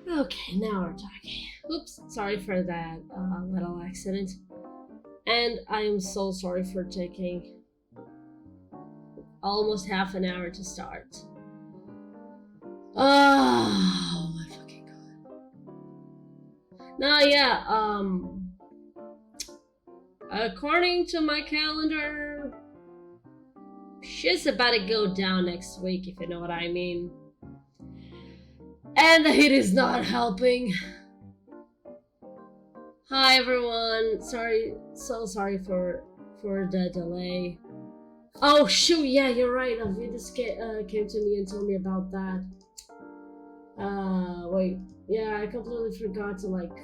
Okay, now we're talking. Oops, sorry for that little accident. And I am so sorry for taking almost half an hour to start. Oh my fucking god. Now, yeah, according to my calendar, shit's about to go down next week, if you know what I mean. And the heat is not helping. Hi everyone, so sorry for the delay. Oh shoot, yeah, you're right. Alvidas came to me and told me about that. Wait, yeah, I completely forgot to like.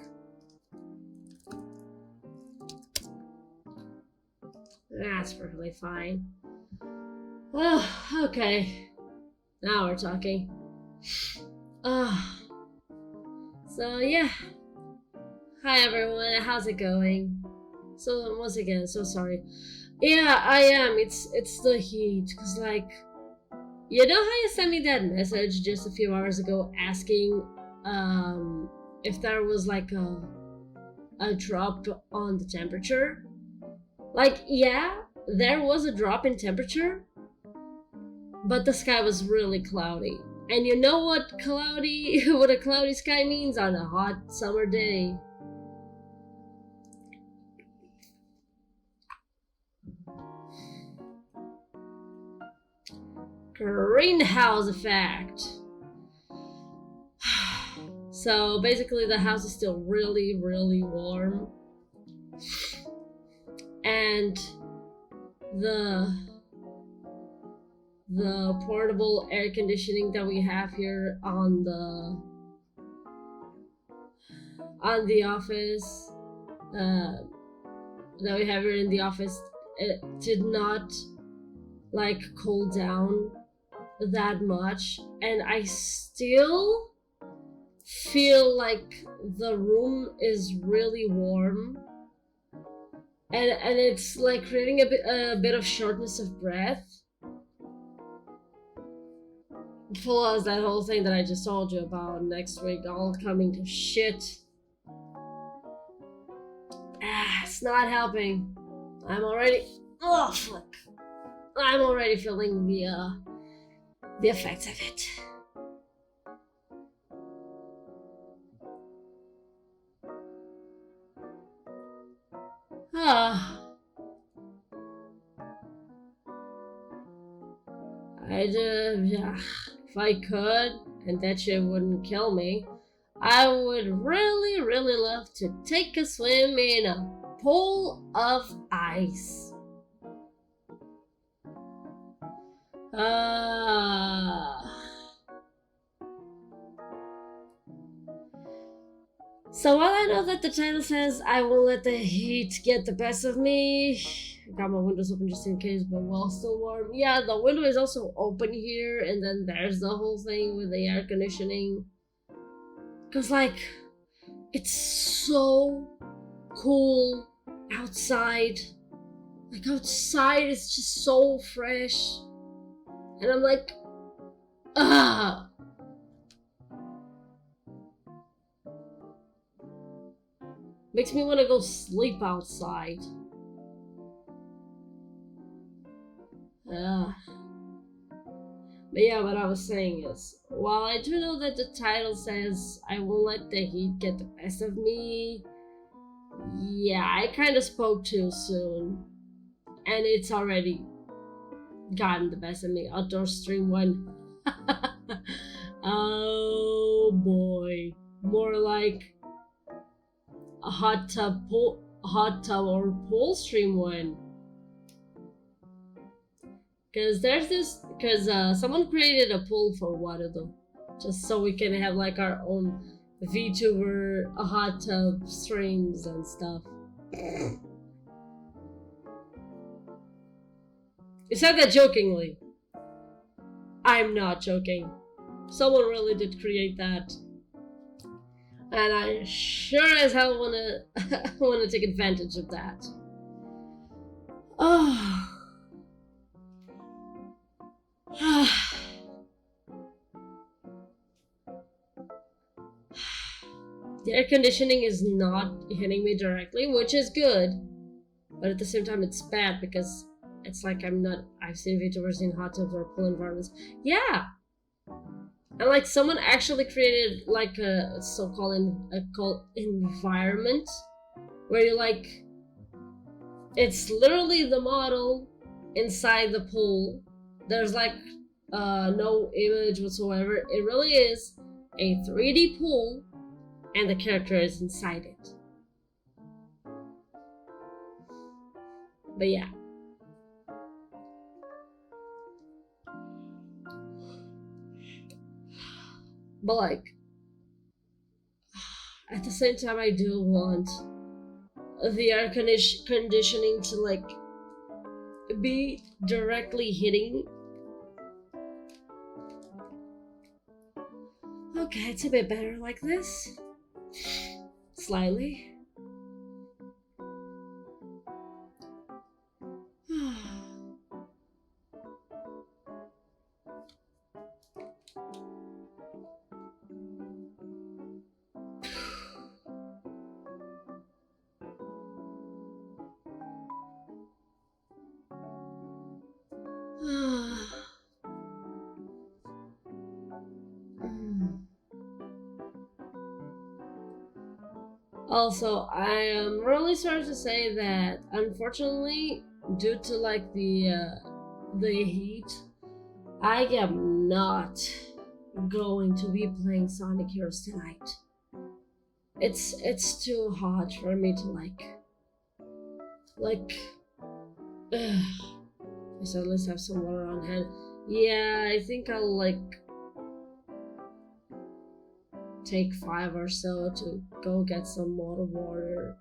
That's perfectly fine. Oh, okay. Now we're talking. So yeah. Hi everyone, how's it going? So once again, so sorry. Yeah, I am. It's the heat, cause like, you know how you sent me that message just a few hours ago asking, if there was like a drop on the temperature. Like, yeah, there was a drop in temperature, but the sky was really cloudy. And you know what what a cloudy sky means on a hot summer day? Greenhouse effect. So basically the house is still really, really warm. And the portable air conditioning that we have here on the office, that we have here in the office, it did not like cool down that much, and I still feel like the room is really warm, and it's like creating a bit of shortness of breath. Plus that whole thing that I just told you about next week all coming to shit. It's not helping. I'm already feeling the effects of it. If I could, and that shit wouldn't kill me, I would really, really love to take a swim in a pool of ice. So while I know that the title says I won't let the heat get the best of me, I got my windows open just in case, but while still warm. Yeah, the window is also open here, and then there's the whole thing with the air conditioning. Cause like, it's so cool outside. Like outside is just so fresh. And I'm like, makes me want to go sleep outside. But yeah, what I was saying is, while I do know that the title says I won't let the heat get the best of me, yeah, I kind of spoke too soon. And it's already gotten the best of me. Outdoor stream 1. Oh boy. More like a hot tub or pool stream 1. Because someone created a pool for one of them, just so we can have like our own VTuber hot tub streams and stuff. You said that jokingly. I'm not joking. Someone really did create that, and I sure as hell wanna take advantage of that. The air conditioning is not hitting me directly, which is good. But at the same time, it's bad because it's like I've seen VTubers in hot tubs or pool environments. Yeah! And like someone actually created like a so-called called environment where you like, it's literally the model inside the pool. There's like no image whatsoever. It really is a 3D pool and the character is inside it. But yeah. But like, at the same time, I do want the air conditioning to like be directly hitting. Okay, it's a bit better like this. Slightly. Also, I am really sorry to say that unfortunately, due to like the heat, I am not going to be playing Sonic Heroes tonight. It's too hot for me to ugh. So at least have some water on hand. Yeah, I think I'll like take 5 or so to go get some more water.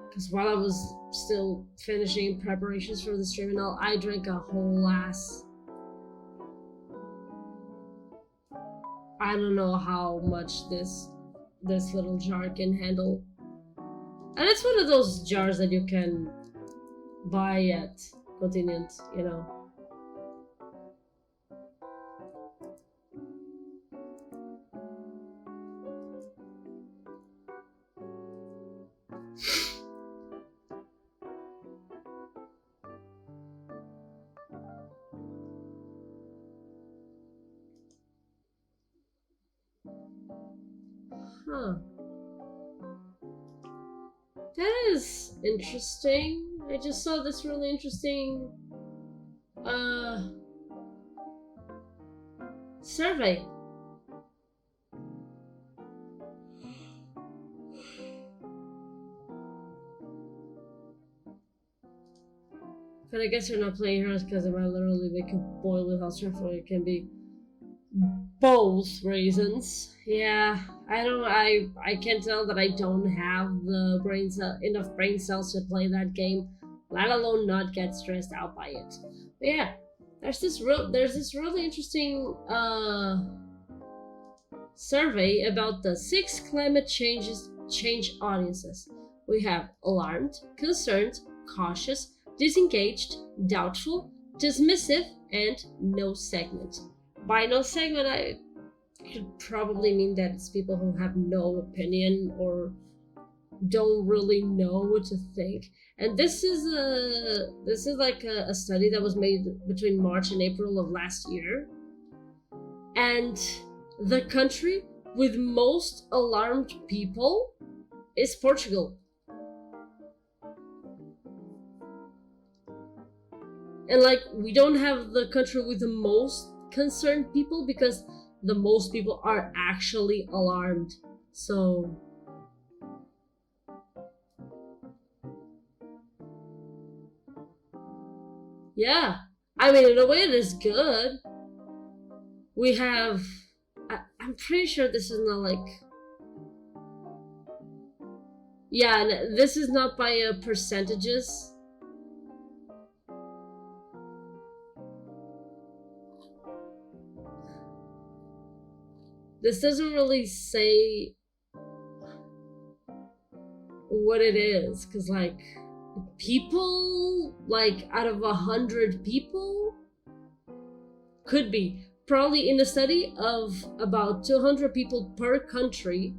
Because while I was still finishing preparations for the stream and all, I drank a whole ass. I don't know how much this little jar can handle. And it's one of those jars that you can buy at Continent, you know. Huh. That is interesting. I just saw this really interesting survey. But I guess you're not playing Heroes because it might literally make you boil with how stressful it can be. Both reasons. Yeah, I can tell that I don't have the enough brain cells to play that game, let alone not get stressed out by it. But yeah, there's this really interesting survey about the 6 climate change audiences. We have alarmed, concerned, cautious, disengaged, doubtful, dismissive, and no segment. By no segment, I could probably mean that it's people who have no opinion or don't really know what to think. And this is like a study that was made between March and April of last year. And the country with most alarmed people is Portugal. And like, we don't have the country with the most concerned people because the most people are actually alarmed. So yeah, I mean, in a way it is good. We have, I'm pretty sure this is not like, yeah, this is not by percentages. This doesn't really say what it is, because like people, like out of 100 people, could be probably in a study of about 200 people per country.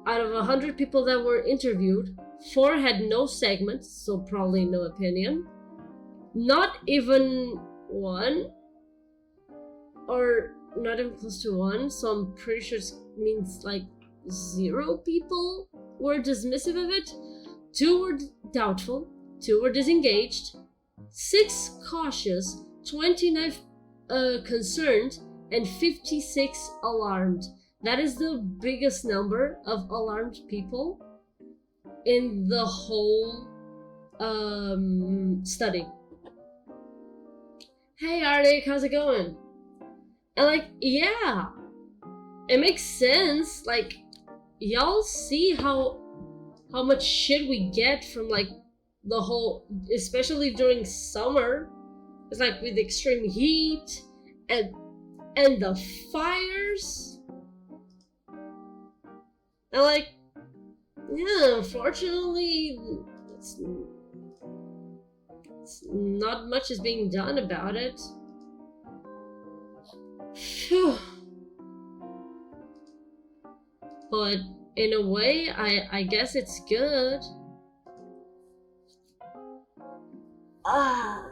out of 100 people that were interviewed, 4 had no segments, so probably no opinion. Not even one, or not even close to one, so I'm pretty sure it means like 0 people were dismissive of it. 2 were doubtful, 2 were disengaged, 6 cautious, 29 concerned, and 56 alarmed. That is the biggest number of alarmed people in the whole study. Hey Arctic, how's it going? And like, yeah, it makes sense. Like, y'all see how much shit we get from like the whole, especially during summer. It's like with extreme heat and the fires. And like, yeah, unfortunately, it's not much is being done about it. Phew. But in a way, I guess it's good. I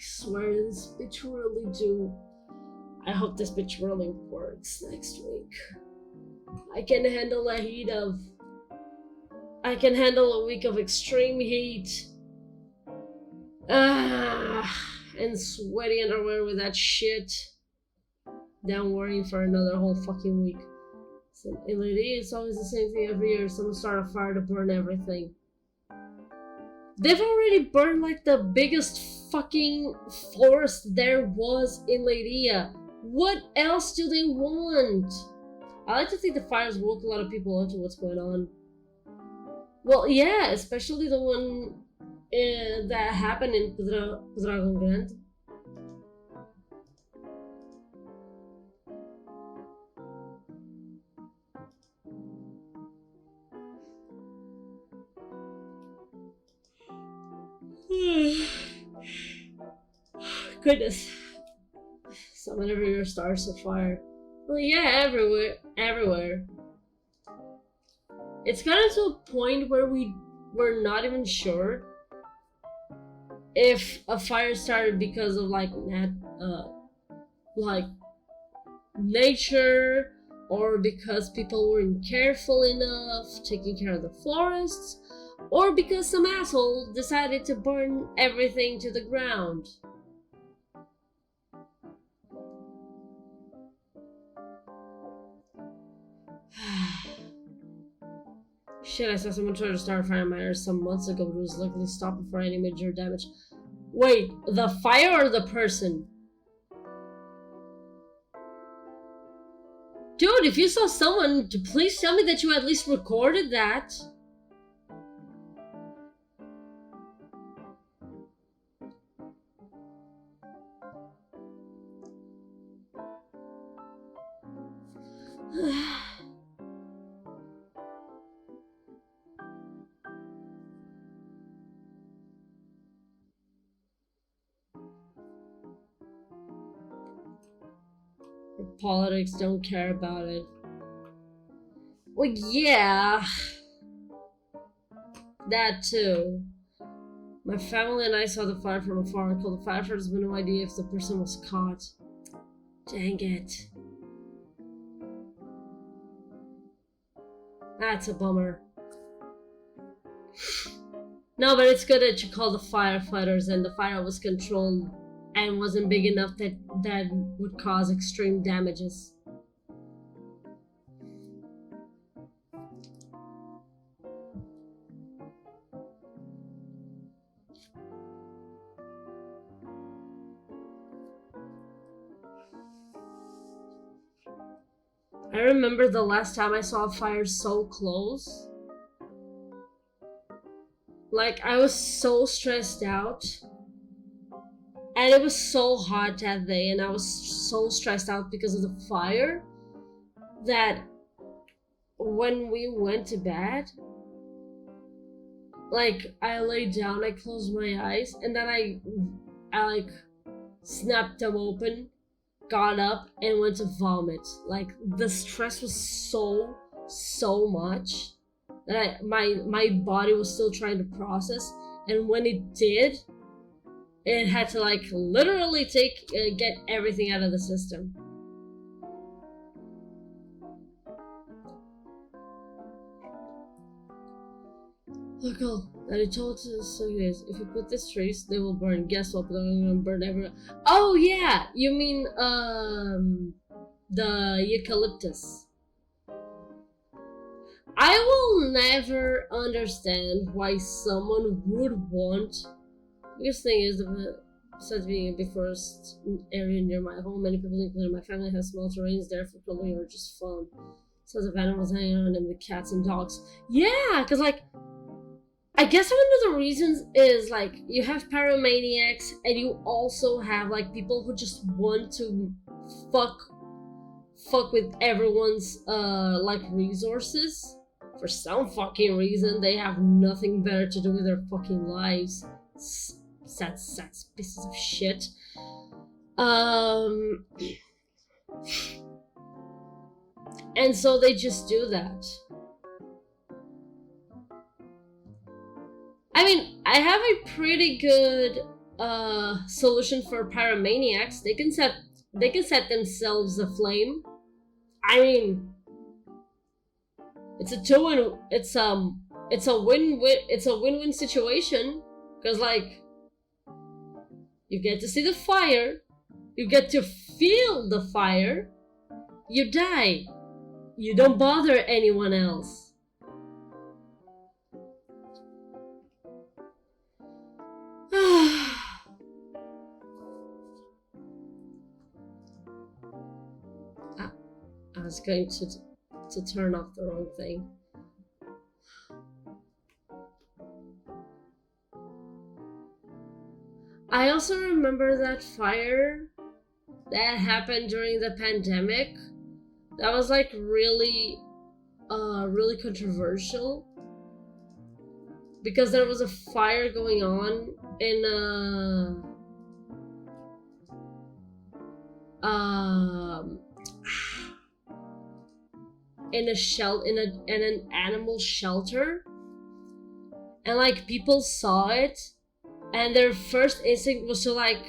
swear this bitch really do. I hope this bitch really works next week. I can handle a week of extreme heat. And sweaty underwear with that shit. Then worrying for another whole fucking week. So in Lydia, it's always the same thing every year. Someone start a fire to burn everything. They've already burned like the biggest fucking forest there was in Lydia. What else do they want? I like to think the fires woke a lot of people up to what's going on. Well, yeah, especially the one that happened in Dragon Grande. Goodness. Someone everywhere starts a fire. Well, yeah, everywhere. It's gotten to a point where we're not even sure if a fire started because of like nature, or because people weren't careful enough taking care of the forests, or because some asshole decided to burn everything to the ground. Shit, I saw someone try to start a fire in my area some months ago, but it was luckily stopped before any major damage. Wait, the fire or the person? Dude, if you saw someone, please tell me that you at least recorded that. Politics, don't care about it. Well, yeah. That too. My family and I saw the fire from afar and called the firefighters with no idea if the person was caught. Dang it. That's a bummer. No, but it's good that you called the firefighters and the fire was controlled and wasn't big enough that would cause extreme damages. I remember the last time I saw a fire so close. Like, I was so stressed out. And it was so hot that day, and I was so stressed out because of the fire that when we went to bed, like I lay down, I closed my eyes, and then I like snapped them open, got up, and went to vomit. Like the stress was so much that my body was still trying to process, and when it did, it had to like literally get everything out of the system. Look, and it told us so yes, if you put this trees, they will burn. Guess what? They're gonna burn everywhere. Oh yeah, you mean the eucalyptus. I will never understand why someone would want. Biggest thing is besides being a big forest area near my home, many people, including my family, have small terrains there for cooling or just fun. Sons of animals hanging around them, the cats and dogs. Yeah, because like I guess one of the reasons is like you have pyromaniacs and you also have like people who just want to fuck with everyone's like resources. For some fucking reason, they have nothing better to do with their fucking lives. Sad pieces of shit. And so they just do that. I mean, I have a pretty good solution for pyromaniacs. They can set themselves aflame. I mean, it's a win-win situation, because like you get to see the fire, you get to feel the fire, you die, you don't bother anyone else. I was going to turn off the wrong thing. I also remember that fire that happened during the pandemic. That was like really controversial, because there was a fire going on in in an animal shelter, and like people saw it, and their first instinct was to like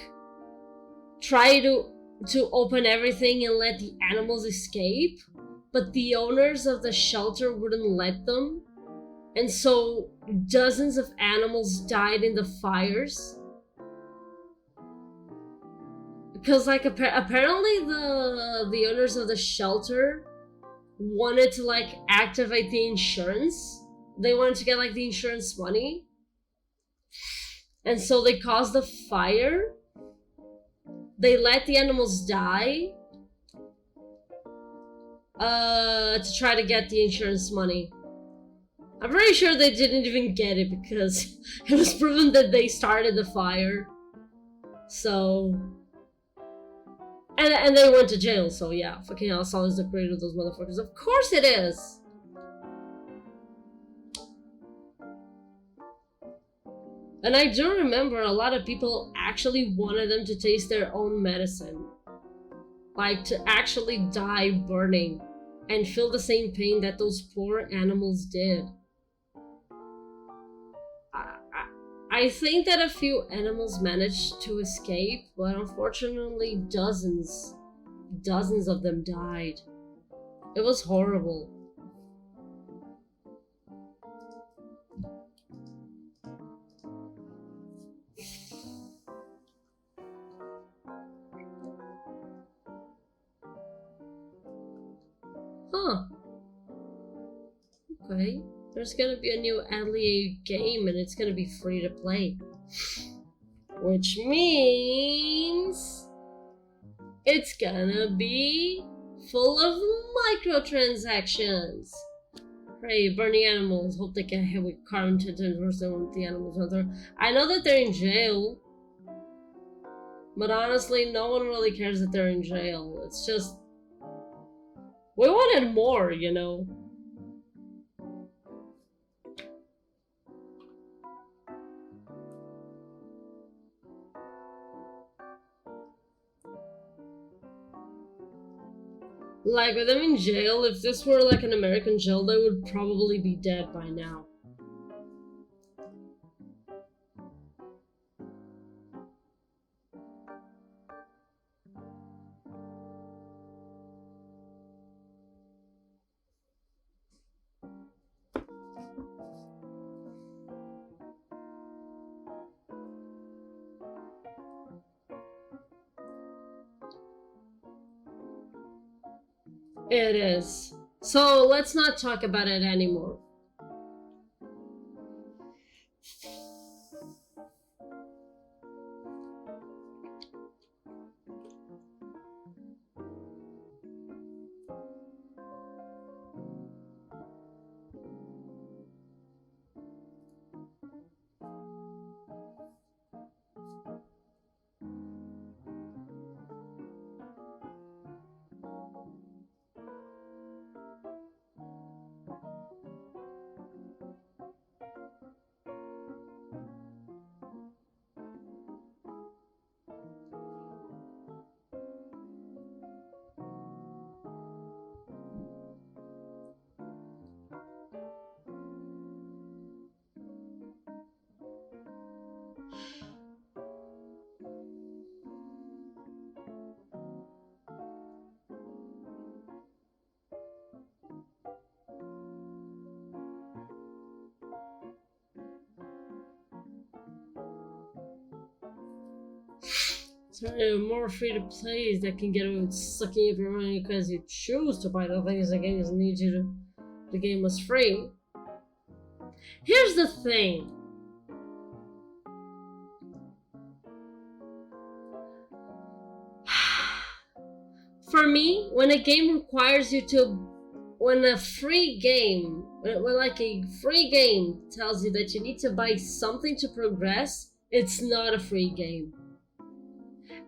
try to open everything and let the animals escape, but the owners of the shelter wouldn't let them, and so dozens of animals died in the fires. Because like apparently the owners of the shelter wanted to like activate the insurance. They wanted to get like the insurance money, and so they caused the fire. They let the animals die to try to get the insurance money. I'm pretty sure they didn't even get it, because it was proven that they started the fire. So and they went to jail, so yeah, fucking El Sol is the creator of those motherfuckers. Of course it is! And I do remember a lot of people actually wanted them to taste their own medicine. Like, to actually die burning and feel the same pain that those poor animals did. I think that a few animals managed to escape, but unfortunately dozens of them died. It was horrible. Huh. Okay. There's gonna be a new Atelier game, and it's gonna be free to play. Which means it's gonna be full of microtransactions. Pray, burning animals. Hope they get hit with carbon to enforce them with the animals. I know that they're in jail, but honestly, no one really cares that they're in jail. It's just we wanted more, you know. Like, with them in jail, if this were like an American jail, they would probably be dead by now. It is. So let's not talk about it anymore. So more free to plays that can get away with sucking up your money because you choose to buy the things the game doesn't need you to. The game was free. Here's the thing. For me, when a game requires you to, when a free game, when like a free game tells you that you need to buy something to progress, it's not a free game.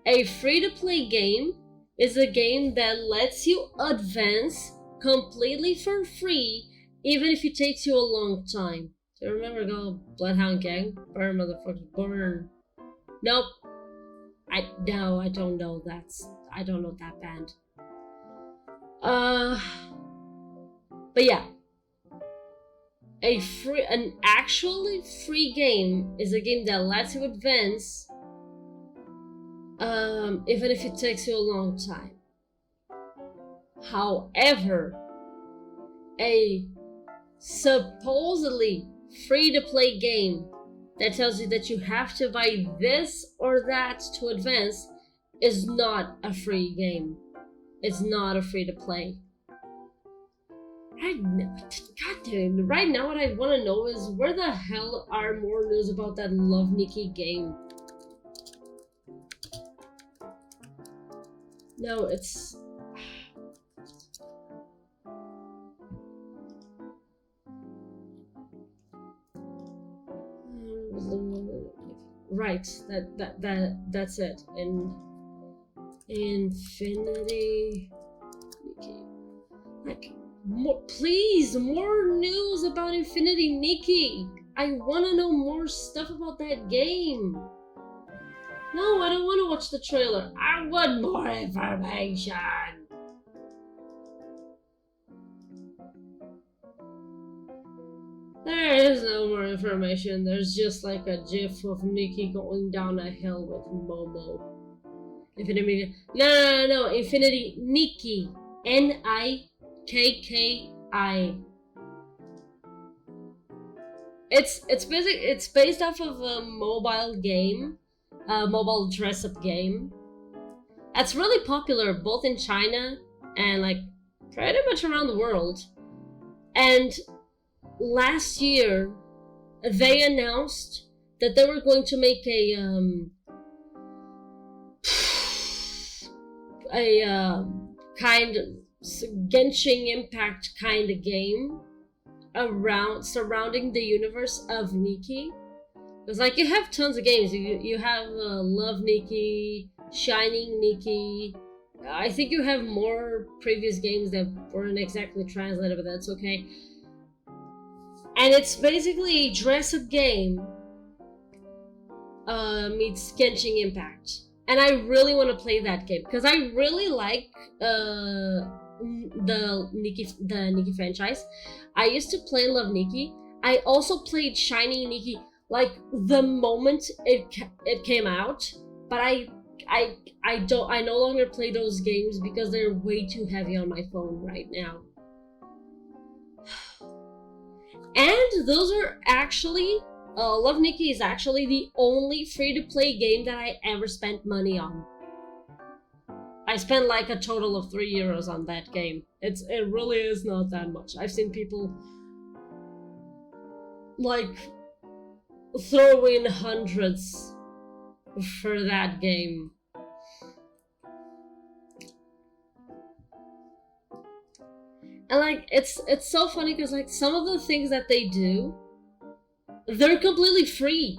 A free-to-play game is a game that lets you advance completely for free, even if it takes you a long time. Do you remember Bloodhound Gang? Burn, motherfuckers, burn. Nope. I don't know I don't know that band. But yeah. An actually free game is a game that lets you advance, even if it takes you a long time. However, a supposedly free-to-play game that tells you that you have to buy this or that to advance is not a free game. It's not a free-to-play. God damn, right now what I want to know is where the hell are more news about that Love Nikki game? No, it's... Right, that's it. And Infinity... Like, please, more news about Infinity Nikki! I want to know more stuff about that game! No, I don't want to watch the trailer. I want more information! There is no more information. There's just like a gif of Nikki going down a hill with Momo. Infinity... No. Infinity Nikki. Nikki. It's based off of a mobile game. Mobile dress-up game. It's really popular both in China and like pretty much around the world. And last year, they announced that they were going to make a kind of Genshin Impact kind of game surrounding the universe of Nikki. It's like you have tons of games. You have Love Nikki, Shining Nikki. I think you have more previous games that weren't exactly translated, but that's okay. And it's basically a dress-up game meets Genshin Impact. And I really want to play that game because I really like the Nikki franchise. I used to play Love Nikki. I also played Shiny Nikki like the moment it came out, but I no longer play those games because they're way too heavy on my phone right now. And those are actually Love Nikki is actually the only free-to-play game that I ever spent money on. I spent like a total of €3 on that game. It really is not that much. I've seen people like throw in hundreds for that game. And like it's so funny because like some of the things that they do, they're completely free.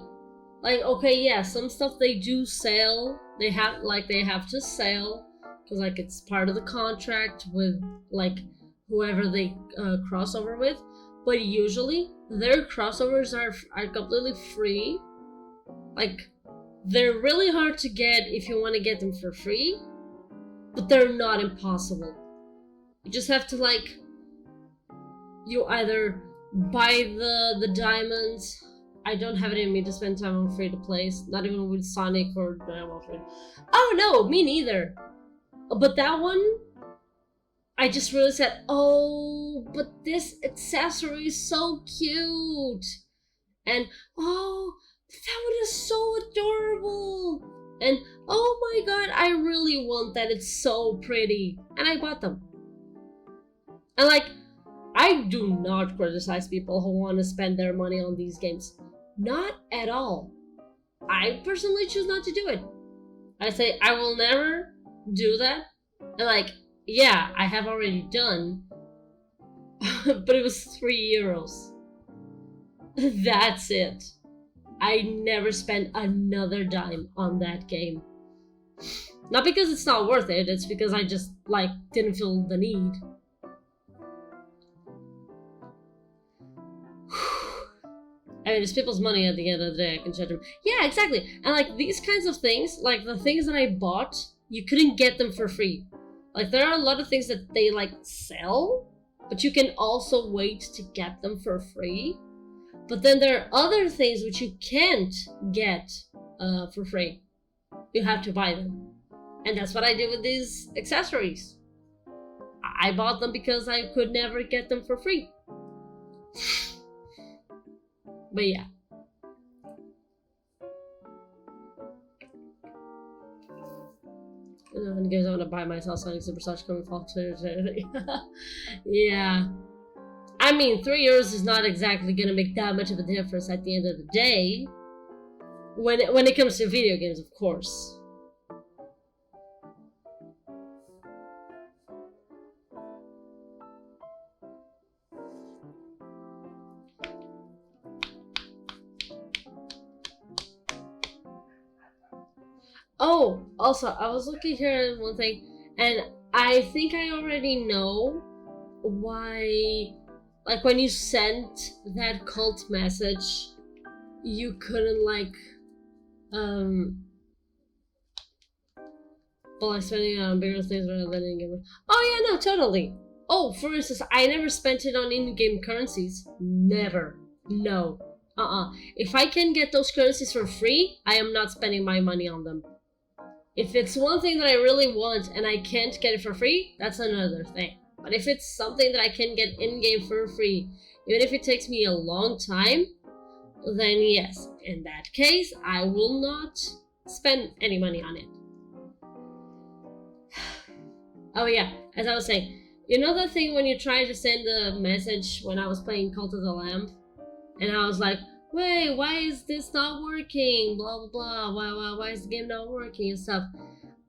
Like, okay, yeah, some stuff they do sell. They have to sell because like it's part of the contract with like whoever they cross over with. But usually their crossovers are completely free. Like they're really hard to get if you want to get them for free, but they're not impossible. You just have to like you either buy the diamonds. I don't have it in me to spend time on free to plays, not even with Sonic or Diamond Free. Oh no, me neither. But that one, I just really said, oh, but this accessory is so cute, and oh, that one is so adorable, and oh my god, I really want that. It's so pretty, and I bought them. And like, I do not criticize people who want to spend their money on these games. Not at all. I personally choose not to do it. I say I will never do that. And like, yeah, I have already done. But it was €3. That's it. I never spent another dime on that game. Not because it's not worth it, it's because I just like didn't feel the need. I mean, it's people's money at the end of the day. I can judge them. Yeah, exactly. And like these kinds of things, like the things that I bought, you couldn't get them for free. Like there are a lot of things that they like sell, but you can also wait to get them for free. But then there are other things which you can't get for free. You have to buy them. And that's what I did with these accessories. I bought them because I could never get them for free. But yeah. In games I want to buy myself Sonic Superstars coming fall Tuesday. Yeah. I mean, €3 is not exactly gonna make that much of a difference at the end of the day. When it comes to video games, of course. Oh, also, I was looking here at one thing, and I think I already know why, like, when you sent that cult message, you couldn't, like, well, spending it on bigger things rather than in-game. Oh, yeah, no, totally. Oh, for instance, I never spent it on in-game currencies. Never. No. If I can get those currencies for free, I am not spending my money on them. If it's one thing that I really want and I can't get it for free, that's another thing. But if it's something that I can get in-game for free, even if it takes me a long time, then yes, in that case, I will not spend any money on it. Oh yeah, as I was saying, you know the thing when you try to send a message when I was playing Cult of the Lamb? And I was like, wait, why is this not working? Blah, blah, blah. Why is the game not working and stuff?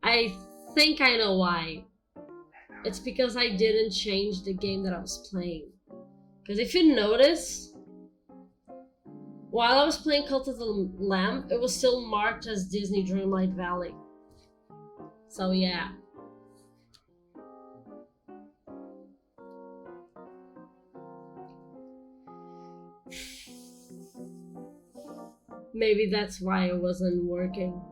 I think I know why. It's because I didn't change the game that I was playing. Because if you notice, while I was playing Cult of the Lamb, it was still marked as Disney Dreamlight Valley. So yeah. Maybe that's why it wasn't working.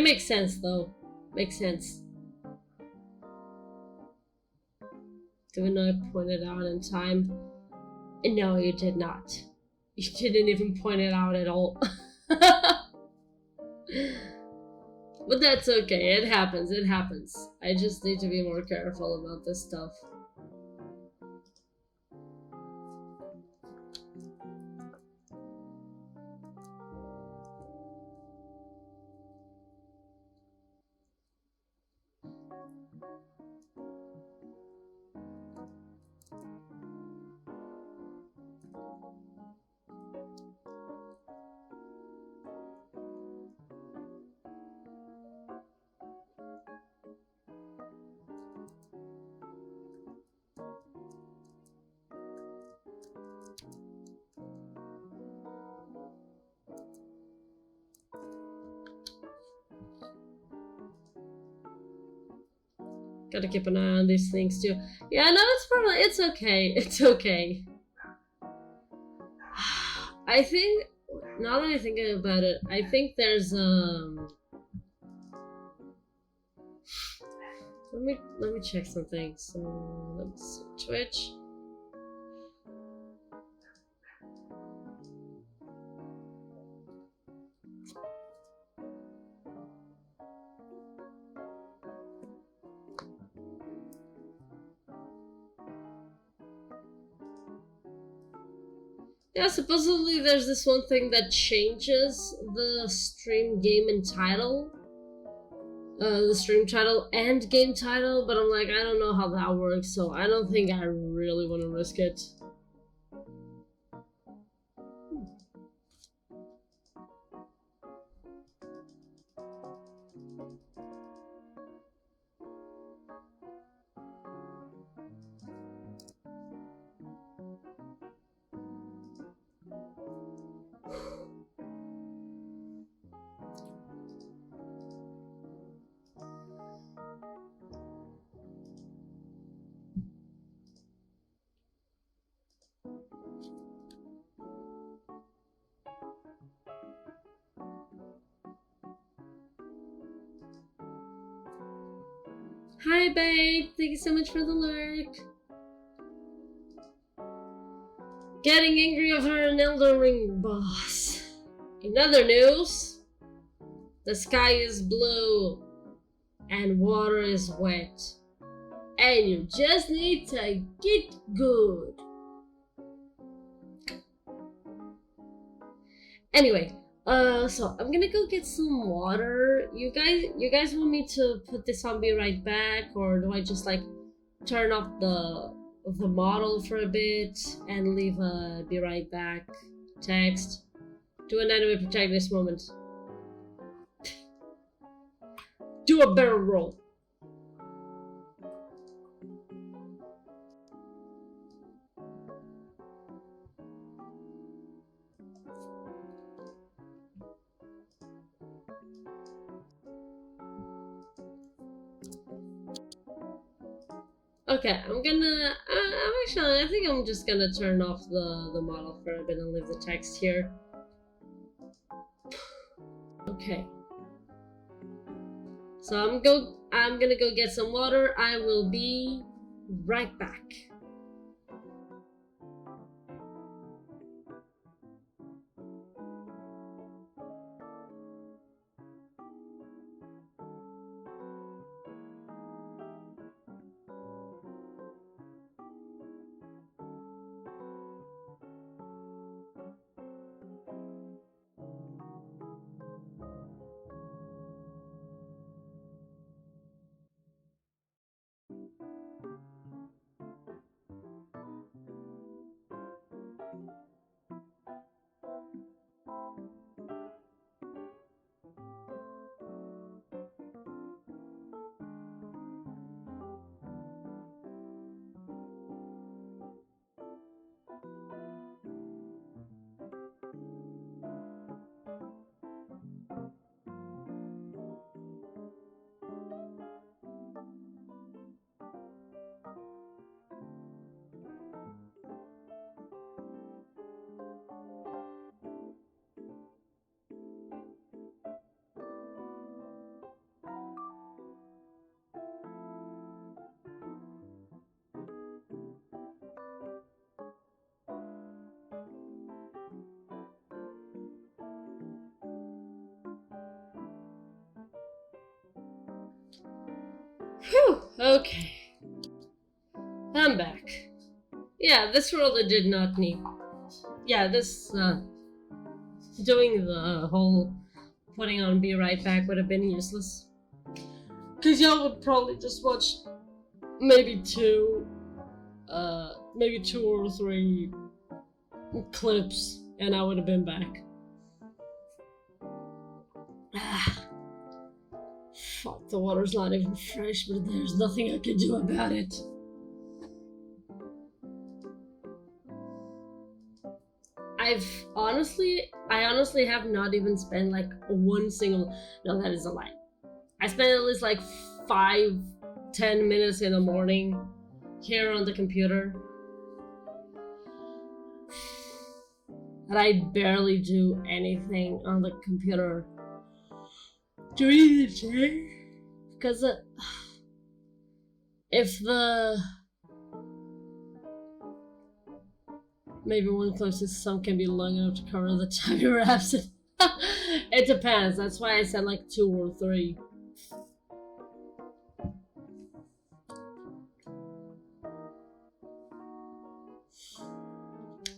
makes sense though. Makes sense. Do we know I pointed out in time? No, you did not. You didn't even point it out at all. But that's okay, it happens, it happens. I just need to be more careful about this stuff. Gotta keep an eye on these things too. Yeah, no, it's okay. It's okay. I think, now that I think about it, I think there's let me check something. So let's see, Twitch. Yeah, supposedly there's this one thing that changes the stream game and title. The stream title and game title, but I'm like, I don't know how that works, so I don't think I really want to risk it. Hi, babe. Thank you so much for the lurk. Getting angry over an Elden Ring boss. In other news, the sky is blue and water is wet. And you just need to get good. Anyway, so I'm gonna go get some water. You guys want me to put this on Be Right Back, or do I just like turn off the model for a bit and leave a Be Right Back text? Do an enemy protagonist moment. Do a barrel roll. Okay, I'm actually, I think I'm just gonna turn off the model for a bit and leave the text here. Okay. So I'm gonna go get some water. I will be right back. Okay, I'm back. Yeah, this world I did not need. Yeah, this, doing the whole putting on Be Right Back would have been useless. Cause y'all would probably just watch maybe two or three clips and I would have been back. Fuck, the water's not even fresh, but there's nothing I can do about it. I honestly have not even spent like one single, no, that is a lie. I spent at least like 5-10 minutes in the morning here on the computer. And I barely do anything on the computer during the day. Because if the... Maybe one closest sum can be long enough to cover the time you're absent. It depends. That's why I said like 2 or 3.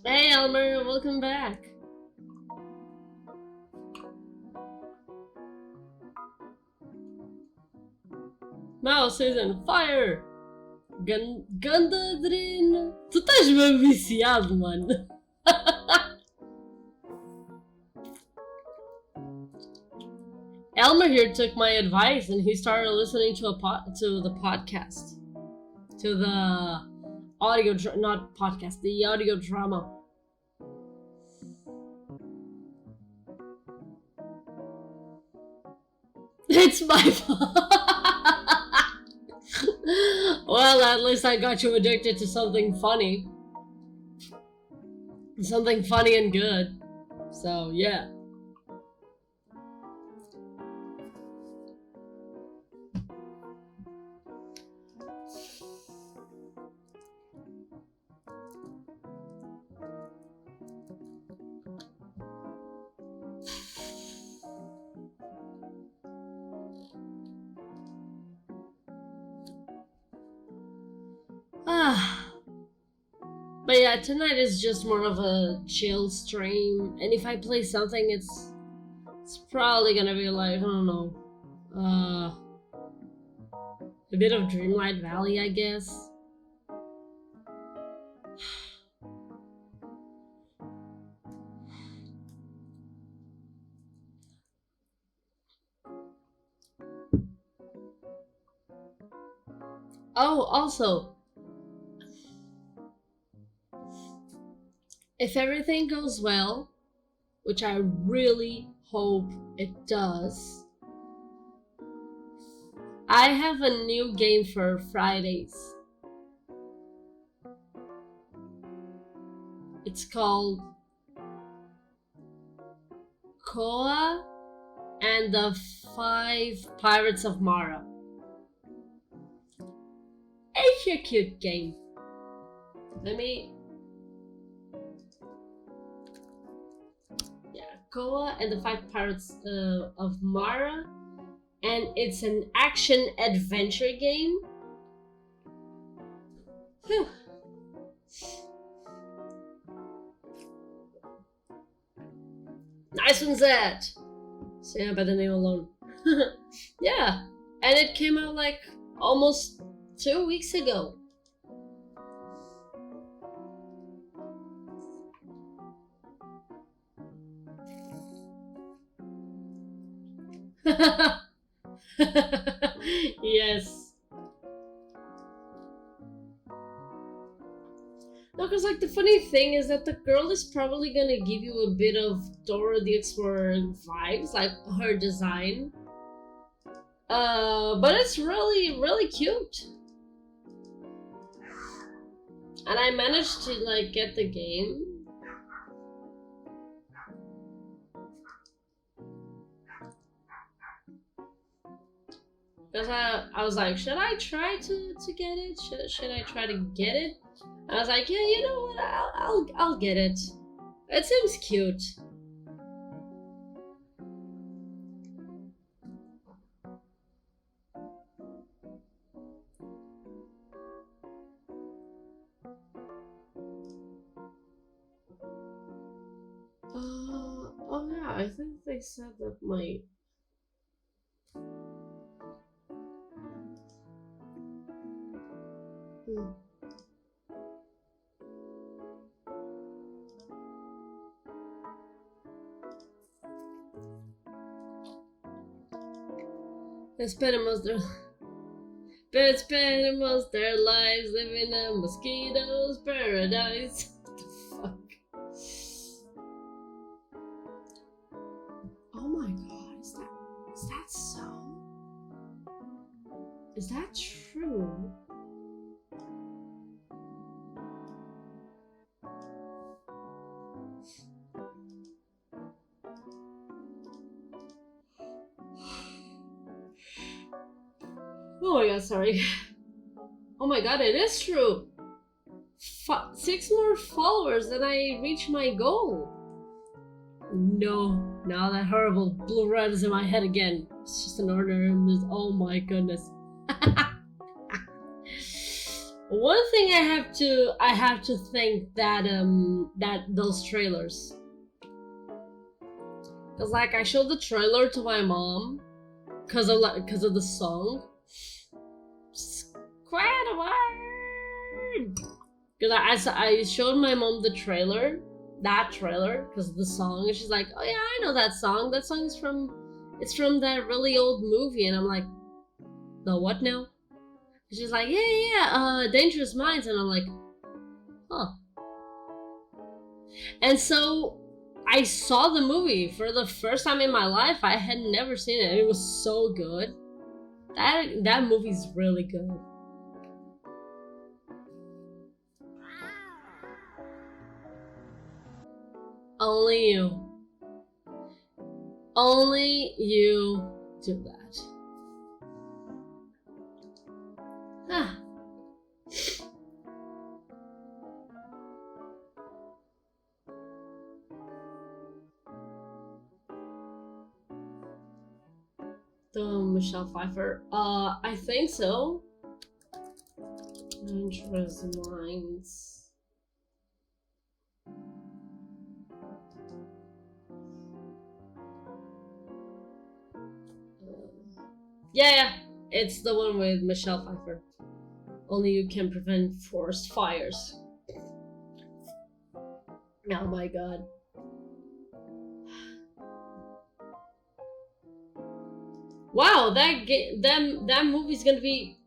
Hey Elmer, welcome back. Mouse isn't fire! Ganda adrenalina. Tu estás bem viciado, mano. Elmer here took my advice and he started listening to the podcast. To the audio, not podcast, the audio drama. It's my fault. Well, at least I got you addicted to something funny. Something funny and good. So, yeah. But yeah, tonight is just more of a chill stream, and if I play something, it's probably gonna be like, I don't know, a bit of Dreamlight Valley, I guess. Oh, also, if everything goes well, which I really hope it does, I have a new game for Fridays. It's called Koa and the 5 Pirates of Mara. It's a cute game. Let me... Yeah, Koa and the 5 Pirates of Mara. And it's an action-adventure game. Whew. Nice one, Zed! So yeah, by the name alone. Yeah, and it came out like almost 2 weeks ago. Yes. No, because like the funny thing is that the girl is probably gonna give you a bit of Dora the Explorer vibes, like her design. But it's really, really cute. And I managed to like get the game. Because I was like, should I try to get it? Should I try to get it? And I was like, yeah, you know what? I'll get it. It seems cute. Oh yeah, I think they said that my... Hmm. They spent most their birds spend most their lives living in a mosquito's paradise. What the fuck? Oh my god, is that so? Is that true? Oh my god, sorry. Oh my god, it is true. 6 more followers and I reach my goal. No, now that horrible blue red is in my head again. It's just an order and this. Oh my goodness. One thing I have to thank that those trailers. Cause like I showed the trailer to my mom, cause of the song. Incredible. Cause I showed my mom the trailer, cause of the song, and she's like, "Oh yeah, I know that song. That song is from that really old movie." And I'm like, "The what now?" And she's like, "Yeah, Dangerous Minds." And I'm like, "Huh." And so I saw the movie for the first time in my life. I had never seen it. It was so good. That movie's really good. Only you. Only you do that. Ah. The Michelle Pfeiffer. I think so. Dangerous Minds. Yeah, it's the one with Michelle Pfeiffer. Only you can prevent forest fires. Oh my god. Wow, that movie's gonna be...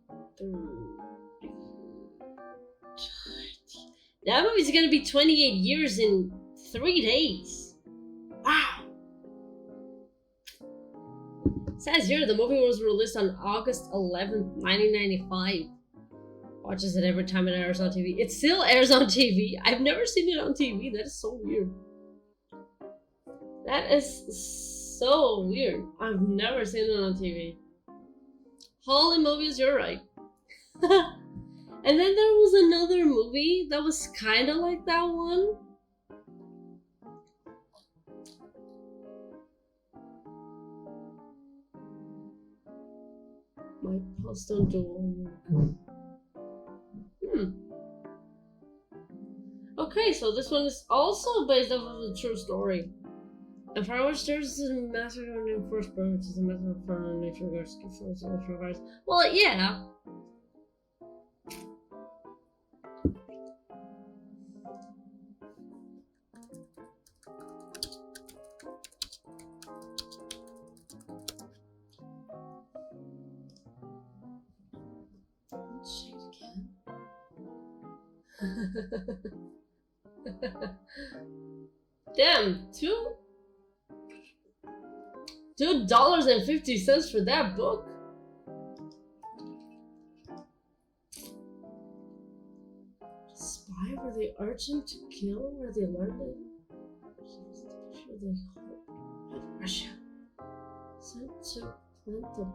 That movie's gonna be 28 years in 3 days. Wow. It says here the movie was released on August 11th, 1995. Watches it every time it airs on TV. It still airs on TV. I've never seen it on TV. That is so weird. That is so weird. I've never seen it on TV. Holy movies, you're right. And then there was another movie that was kind of like that one. My post don't do it. Okay, so this one is also based off of a true story. If I watch there's a massacre on first bird, which is a method of foreign nature regards. Well, yeah. Shade again. Damn, $2.50 for that book. Spy where they urgent to kill where they learned it. Russia. Sent to plant the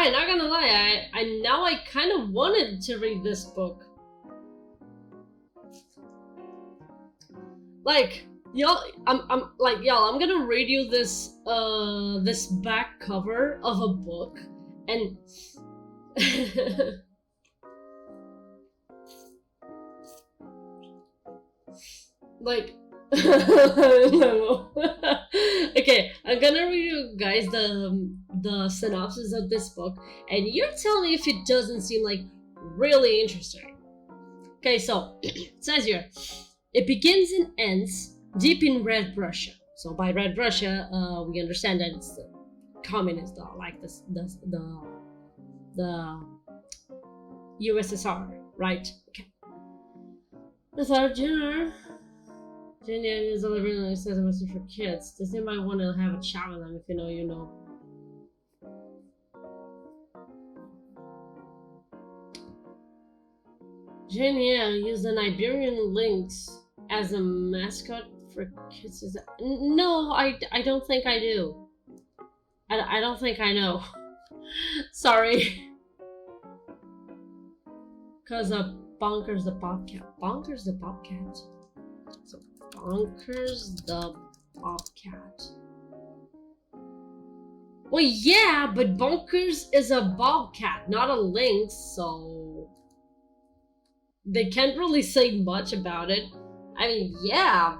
I'm not gonna lie, I kind of wanted to read this book. Like, y'all, I'm gonna read you this this back cover of a book, and like no. Okay, I'm gonna read you guys the synopsis of this book, and you tell me if it doesn't seem like really interesting. Okay, so it says here, it begins and ends deep in Red Russia. So by Red Russia, we understand that it's the communist, like the USSR, right? Okay. The third dinner. Jenny is delivering says a message for kids. Does anybody want to have a chat with them? If you know, you know. Genia used an Iberian lynx as a mascot for kids. Is that... No, I don't think I do. I don't think I know. Sorry. Cause Bonkers the Bobcat. Bonkers the Bobcat. So Bonkers the Bobcat. Well, yeah, but Bonkers is a bobcat, not a lynx, so they can't really say much about it. I mean, yeah,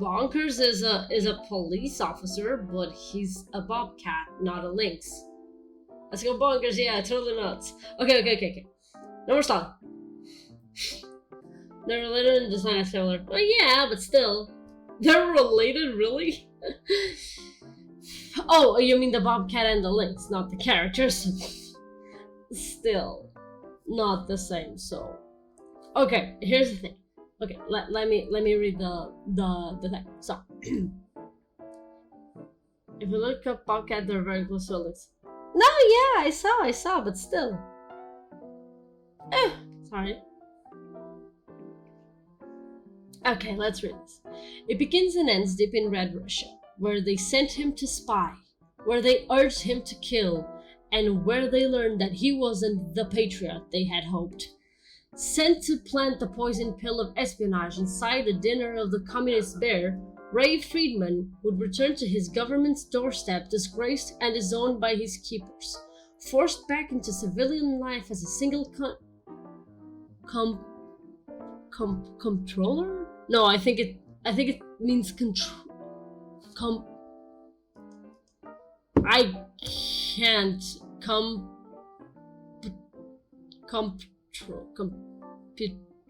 Bonkers is a police officer, but he's a bobcat, not a lynx. Let's go Bonkers, yeah, totally nuts. Okay. No more song. They're related in design as similar. Well, yeah, but still. They're related, really? Oh, you mean the bobcat and the lynx, not the characters. Still, not the same, so... Okay, here's the thing. Okay, let me read the thing. So, if you look up bobcat, they're very close to a lynx. No, yeah, I saw, but still. Sorry. Okay, let's read this. It begins and ends deep in Red Russia, where they sent him to spy, where they urged him to kill, and where they learned that he wasn't the patriot they had hoped. Sent to plant the poison pill of espionage inside the dinner of the communist bear, Ray Friedman would return to his government's doorstep disgraced and disowned by his keepers, forced back into civilian life as a single comptroller? No, I think it means control. I can't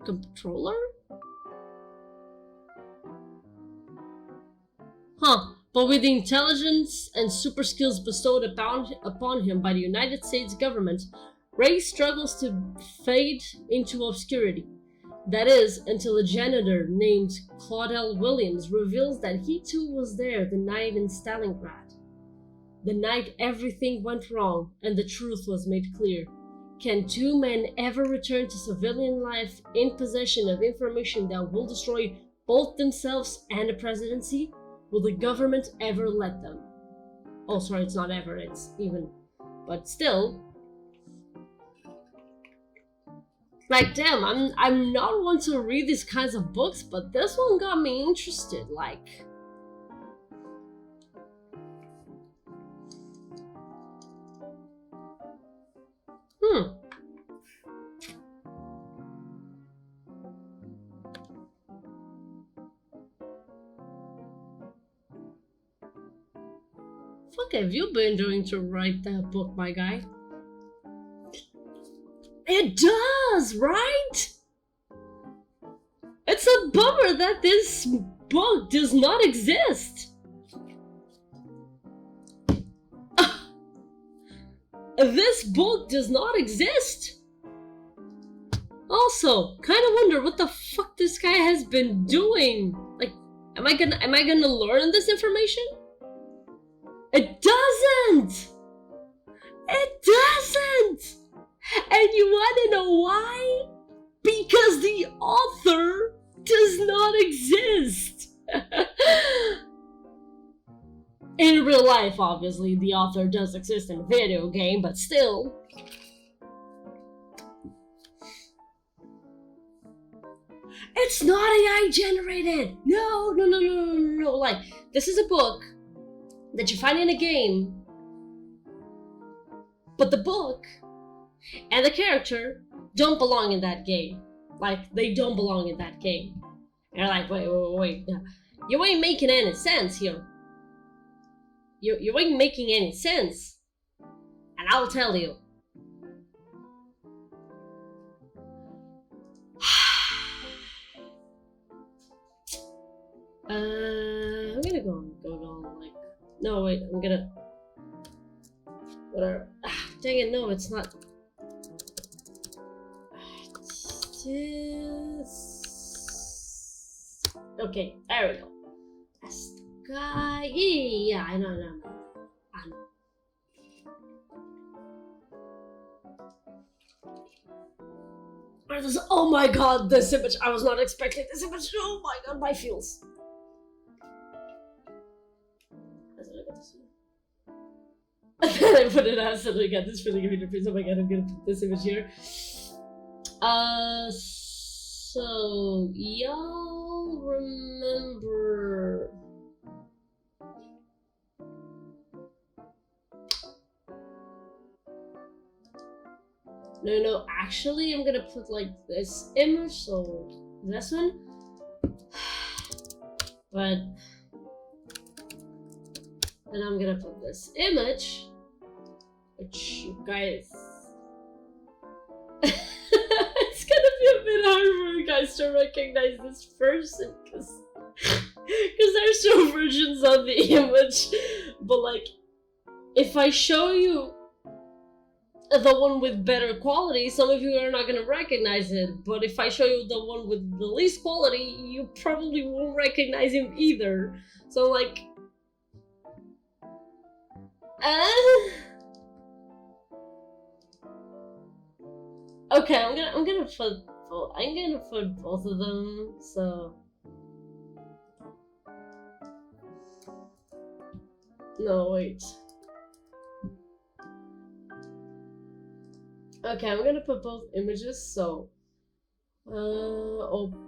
controller? Huh, but with the intelligence and super skills bestowed upon him by the United States government, Ray struggles to fade into obscurity. That is, until a janitor named Claudel Williams reveals that he too was there the night in Stalingrad. The night everything went wrong and the truth was made clear. Can two men ever return to civilian life in possession of information that will destroy both themselves and the presidency? Will the government ever let them? Oh, sorry, it's not ever, it's even. But still. Like, damn, I'm not one to read these kinds of books, but this one got me interested, like... What have you been doing to write that book, my guy? It does, right? It's a bummer that this book does not exist. This book does not exist. Also, kind of wonder what the fuck this guy has been doing. Like, am I gonna learn this information? It doesn't. It doesn't. And you wanna know why? Because the author does not exist. In real life, obviously, the author does exist in a video game, but still. It's not AI generated! No. Like, this is a book that you find in a game, but the book and the character don't belong in that game. Like, they don't belong in that game. And you're like, wait. You ain't making any sense here. You ain't making any sense. And I'll tell you. I'm gonna go like... No, wait, I'm gonna... Whatever. Dang it, no, it's not... Okay, there we go. Sky... Yeah, I know. Oh my god, this image! I was not expecting this image! Oh my god, my feels! I put it as something again. This really giving me the. Oh my god, I'm gonna put this image here. So y'all remember? No. Actually, I'm gonna put like this image. So this one, but. Then I'm gonna put this image, which you guys... It's gonna be a bit hard for you guys to recognize this person, because there's no versions of the image. But like, if I show you the one with better quality, some of you are not gonna recognize it. But if I show you the one with the least quality, you probably won't recognize him either. So like... Okay, I'm gonna put both of them. So no, wait. Okay, I'm gonna put both images. So open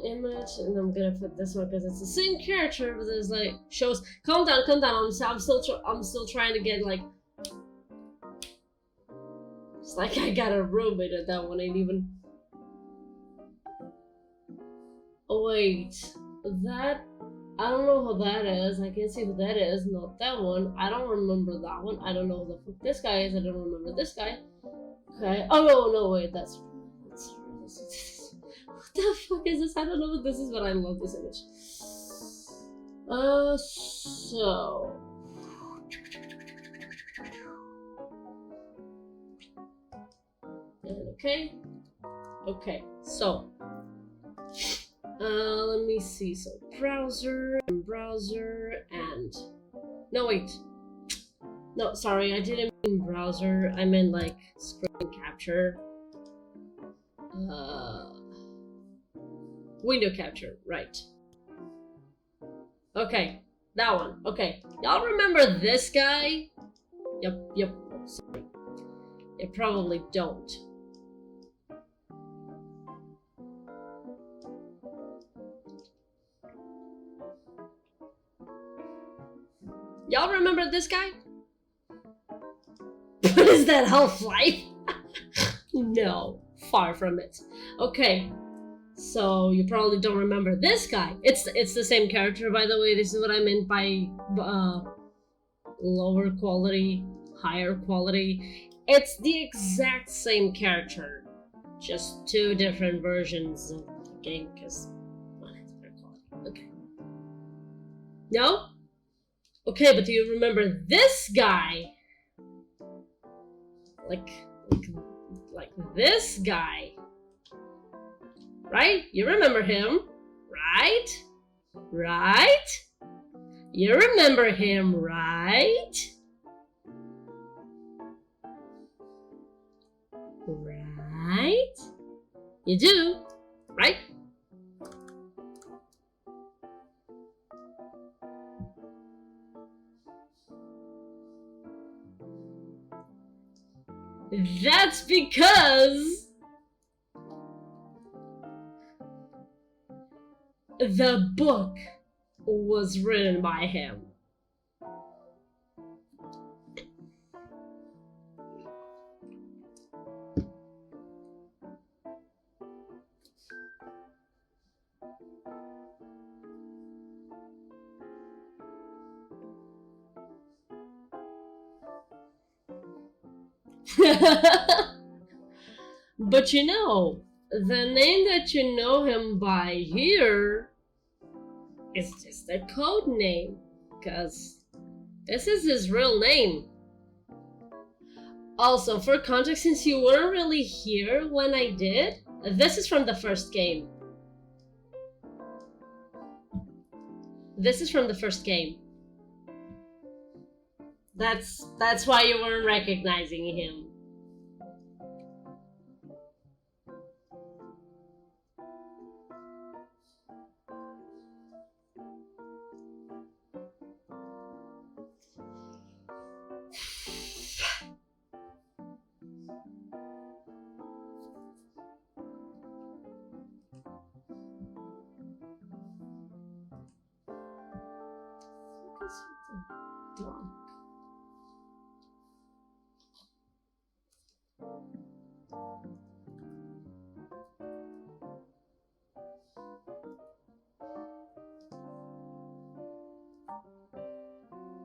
image, and I'm gonna put this one because it's the same character, but there's like shows. Calm down. I'm still trying to get like. It's like I got a roommate and that one ain't even. Oh wait, that I don't know who that is. I can't see who that is. Not that one. I don't remember that one. I don't know who the fuck this guy is. I don't remember this guy. Okay. Oh no, wait, that's what the fuck is this? I don't know what this is, but I love this image. So okay, so let me see. So browser, and no wait, no, sorry, I didn't mean browser, I meant like screen capture, window capture, right? Okay, that one. Okay, y'all remember this guy? Yep, sorry, you probably don't. Y'all remember this guy? Is that Half-Life? No, far from it. Okay, so you probably don't remember this guy. It's the same character, by the way. This is what I meant by lower quality, higher quality. It's the exact same character, just two different versions of the game, because one has better quality. Okay. No? Okay, but do you remember this guy? Like this guy. Right? You remember him, right? Right? You remember him, right? Right? You do, right? That's because the book was written by him. But you know, the name that you know him by here is just a code name, because this is his real name. Also, for context, since you weren't really here when I did, this is from the first game. This is from the first game. That's why you weren't recognizing him.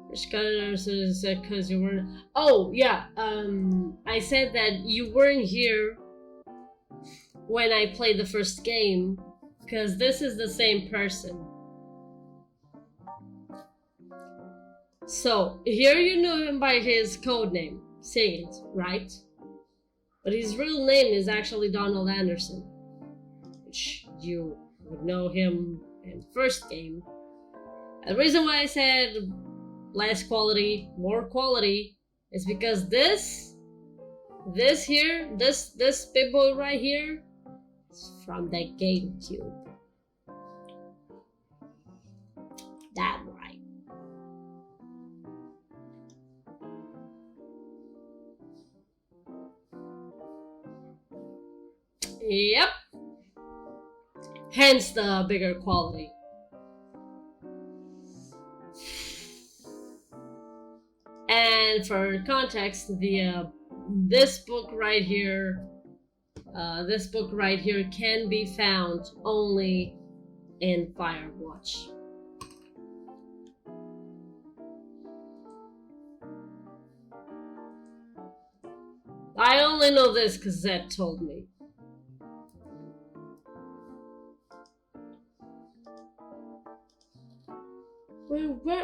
Which kind of said because you weren't. Oh yeah, I said that you weren't here when I played the first game, because this is the same person. So here you know him by his code name, Saint, right? But his real name is actually Donald Anderson, which you would know him in the first game. And the reason why I said less quality, more quality, is because this big boy right here is from the GameCube. That right. Yep. Hence the bigger quality. And for context, this book right here can be found only in Firewatch. I only know this because Zed told me.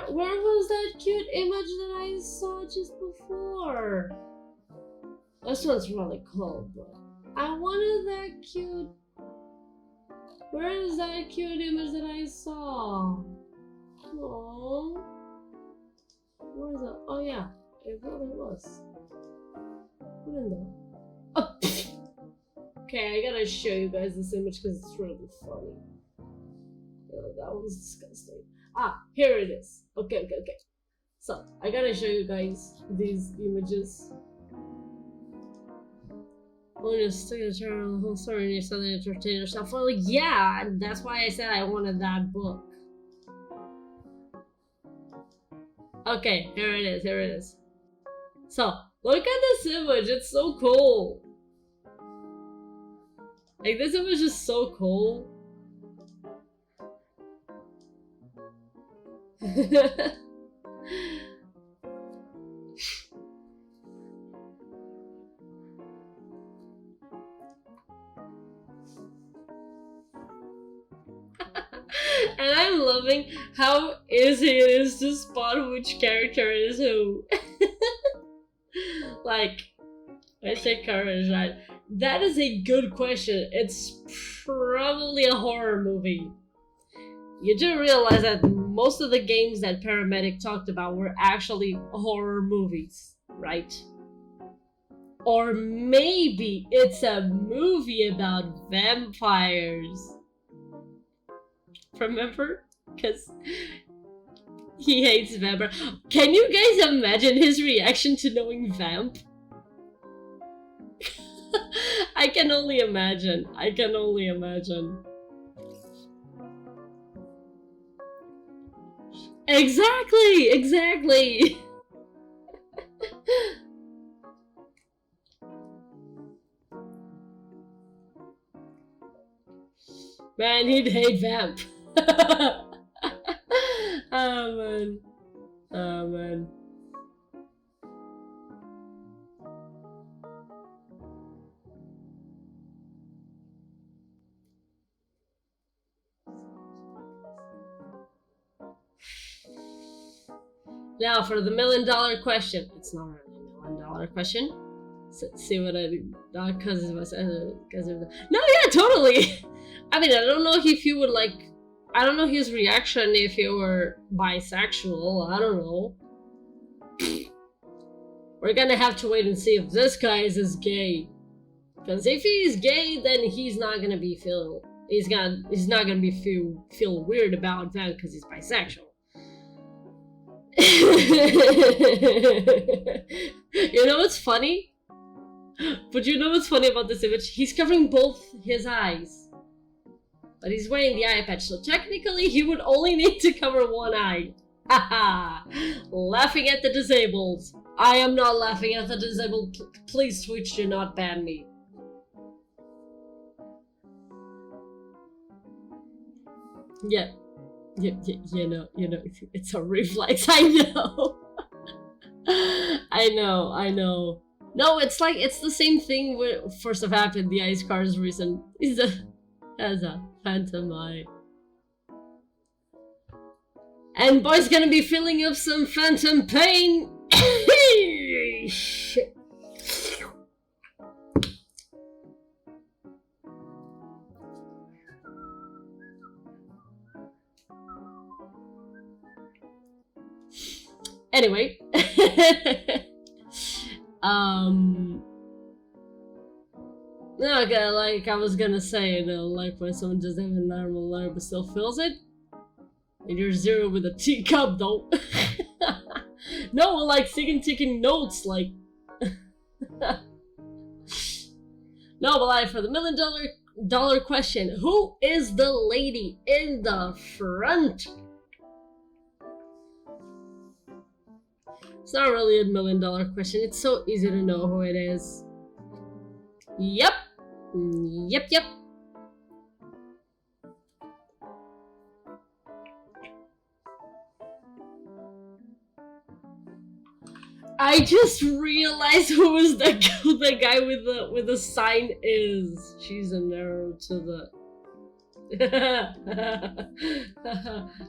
Where was that cute image that I saw just before? This one's really cool, but I wanted that cute. Where is that cute image that I saw? Oh, where is it? Oh yeah, it really was. What in the? Oh. Okay, I gotta show you guys this image because it's really funny. Oh, that was disgusting. Ah, here it is. Okay. So, I gotta show you guys these images. Well, just take a turn on the whole story and you're suddenly entertain yourself. Well, yeah, that's why I said I wanted that book. Okay, here it is. So, look at this image, it's so cool. Like, this image is so cool. And I'm loving how easy it is to spot which character is who. Like, I say courage, right? That is a good question. It's probably a horror movie. You do realize that most of the games that Paramedic talked about were actually horror movies, right? Or maybe it's a movie about vampires. Remember? Because he hates vampires. Can you guys imagine his reaction to knowing Vamp? I can only imagine. I can only imagine. Exactly! Exactly! Man, he'd hate Vamp. Oh man. Oh man. Now for the $1 million question. It's not really a $1 million question. So, see what I do? Because it was. No, yeah, totally. I mean, I don't know if you would like. I don't know his reaction if you were bisexual. I don't know. We're gonna have to wait and see if this guy is gay. Because if he's gay, then he's not gonna be he's not gonna be feel weird about that because he's bisexual. You know what's funny? But you know what's funny about this image? He's covering both his eyes. But he's wearing the eye patch, so technically he would only need to cover one eye. Haha! Laughing at the disabled. I am not laughing at the disabled. Please, Twitch, do not ban me. Yeah. You know, it's a reflex. I know. I know. No, it's like, it's the same thing with Force of Habit, the Ice Car's reason. As a phantom eye. And boy's gonna be feeling up some phantom pain. Shit. Anyway. Okay, like I was gonna say, you know, like when someone just have a normal life but still feels it. And you're zero with a teacup though. No, like taking notes, like. No, but like for the $1 million question, who is the lady in the front? It's not really a $1 million question. It's so easy to know who it is. Yep. Yep. I just realized who is the guy with the sign is. She's an arrow to the.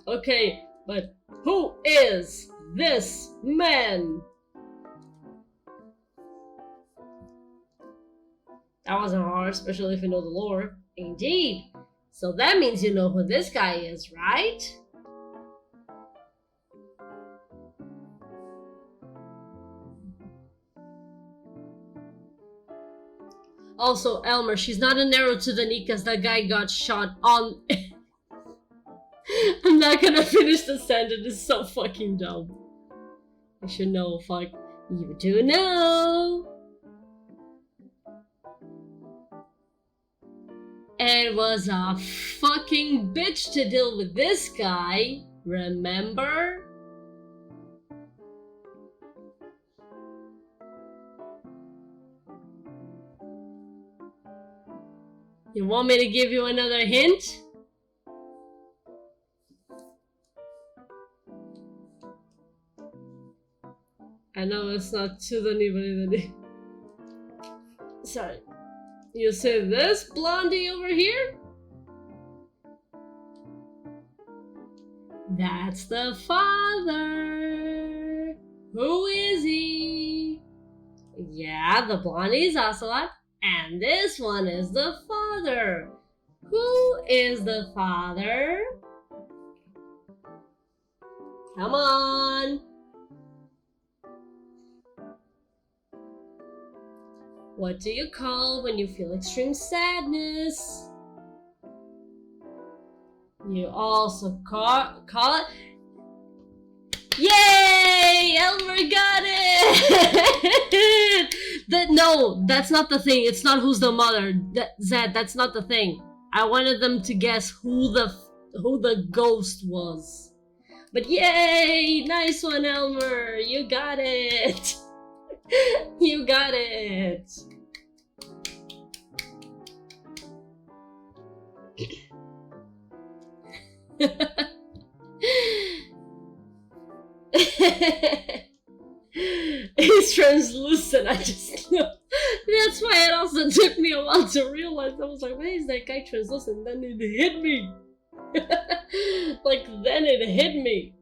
Okay, but who is this man? That wasn't hard, especially if you know the lore. Indeed. So that means you know who this guy is, right? Also, Elmer, she's not an arrow to the knee because that guy got shot on... I'm not gonna finish the sentence, it's so fucking dumb. I should know, fuck. You do know! It was a fucking bitch to deal with this guy, remember? You want me to give you another hint? I know it's not to anybody. Sorry. You see this blondie over here? That's the father. Who is he? Yeah, the blondie is Ocelot. And this one is the father. Who is the father? Come on. What do you call when you feel extreme sadness? You also call it... Yay! Elmer got it! No, that's not the thing. It's not who's the mother. Zed, that's not the thing. I wanted them to guess who the ghost was. But yay! Nice one, Elmer! You got it! You got it! It's translucent, I just know. That's why it also took me a while to realize. I was like, why is that guy translucent? Then it hit me. Like, then it hit me.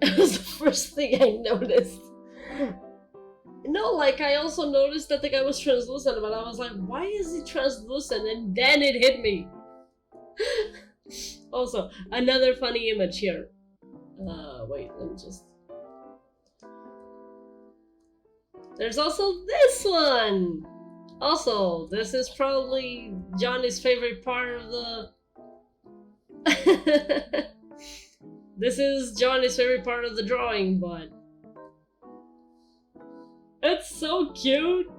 It was the first thing I noticed. No, like, I also noticed that the guy was translucent, but I was like, why is he translucent? And then it hit me. Also, another funny image here. Wait, let me just... There's also this one! Also, this is probably Johnny's favorite part of the... This is Johnny's favorite part of the drawing, but... It's so cute!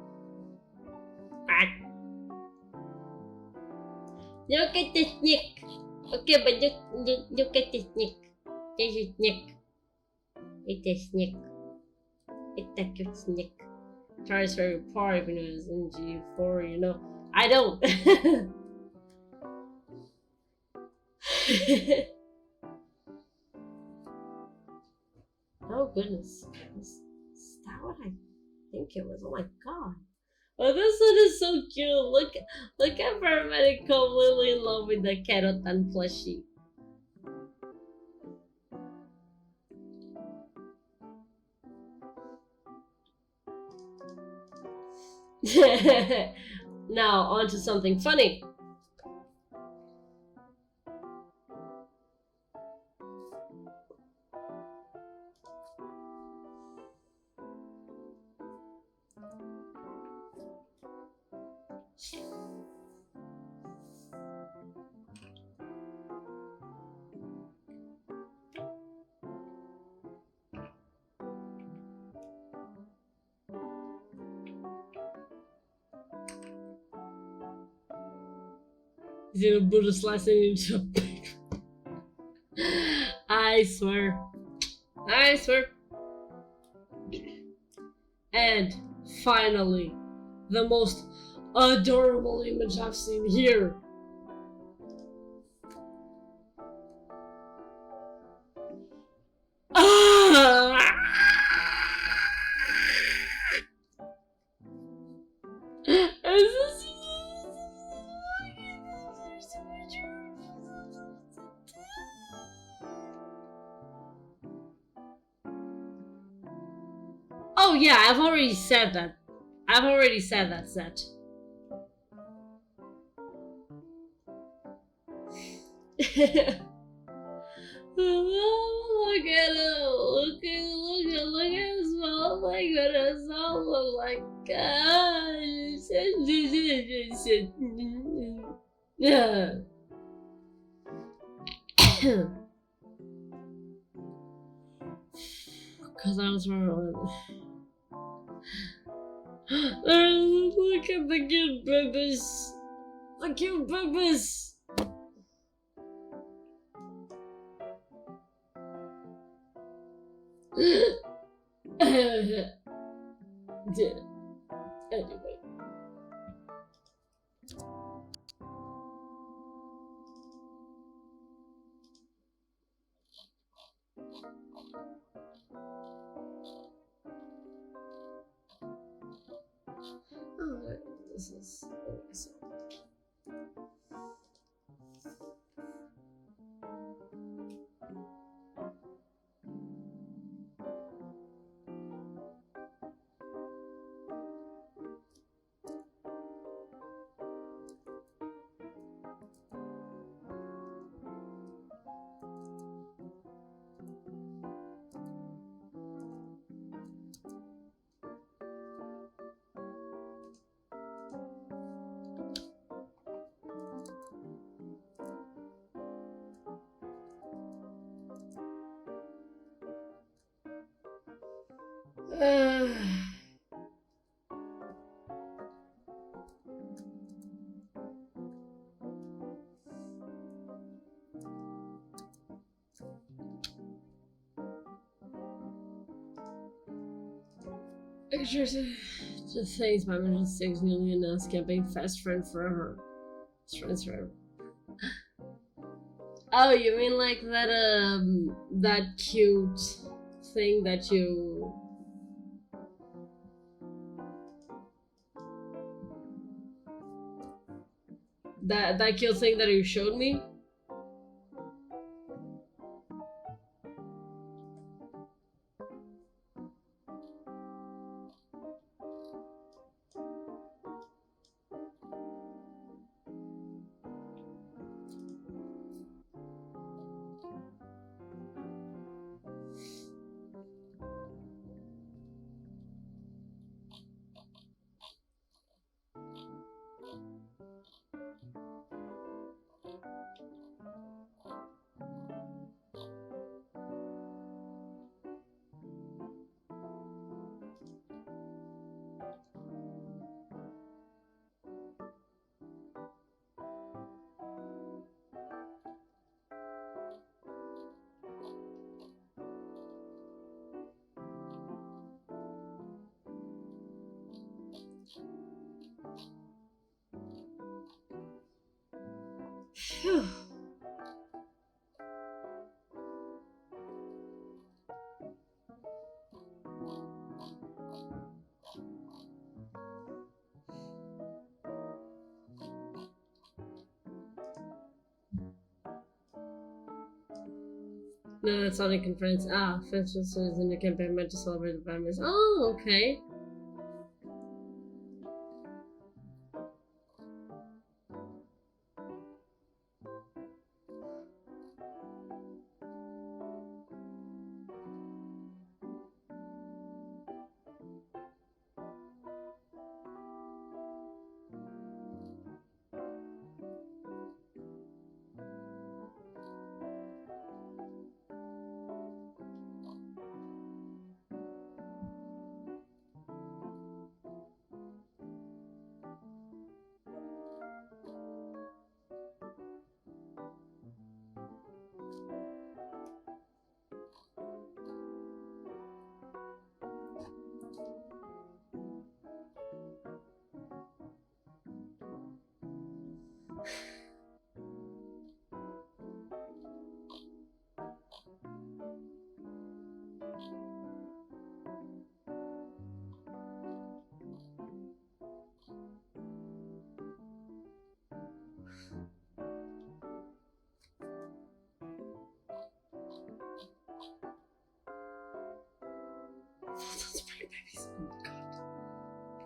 Look at this Nick! Okay, but look at this Nick. This is Nick. It's a snake. It's a cute snake. Charlie's favorite part, you know, is ENG4, you know. I don't. Oh goodness. Is that what I think it was? Oh my god. Oh, this one is so cute. Look at Paramedic completely in love with the Kerotan plushie. Now, on to something funny. He's gonna put a slice into a pig. I swear. I swear. And finally, the most adorable image I've seen here. Ah! Oh yeah, I've already said that. I've already said that set. Oh, look at it! Look at his mouth! Oh my goodness! Oh my gosh! Yeah. Because I was wrong. Look at the cute babies! The cute babies! Anyway. Oh, this is awesome. Uh, just thanks, my mission 6 newly announced campaign Fast Friend Forever. Friends Forever. Oh, you mean like that cute thing that you that cute thing that you showed me? Phew. No, that's not a conference. Ah, Festival is in the campaign meant to celebrate the families. Oh, okay.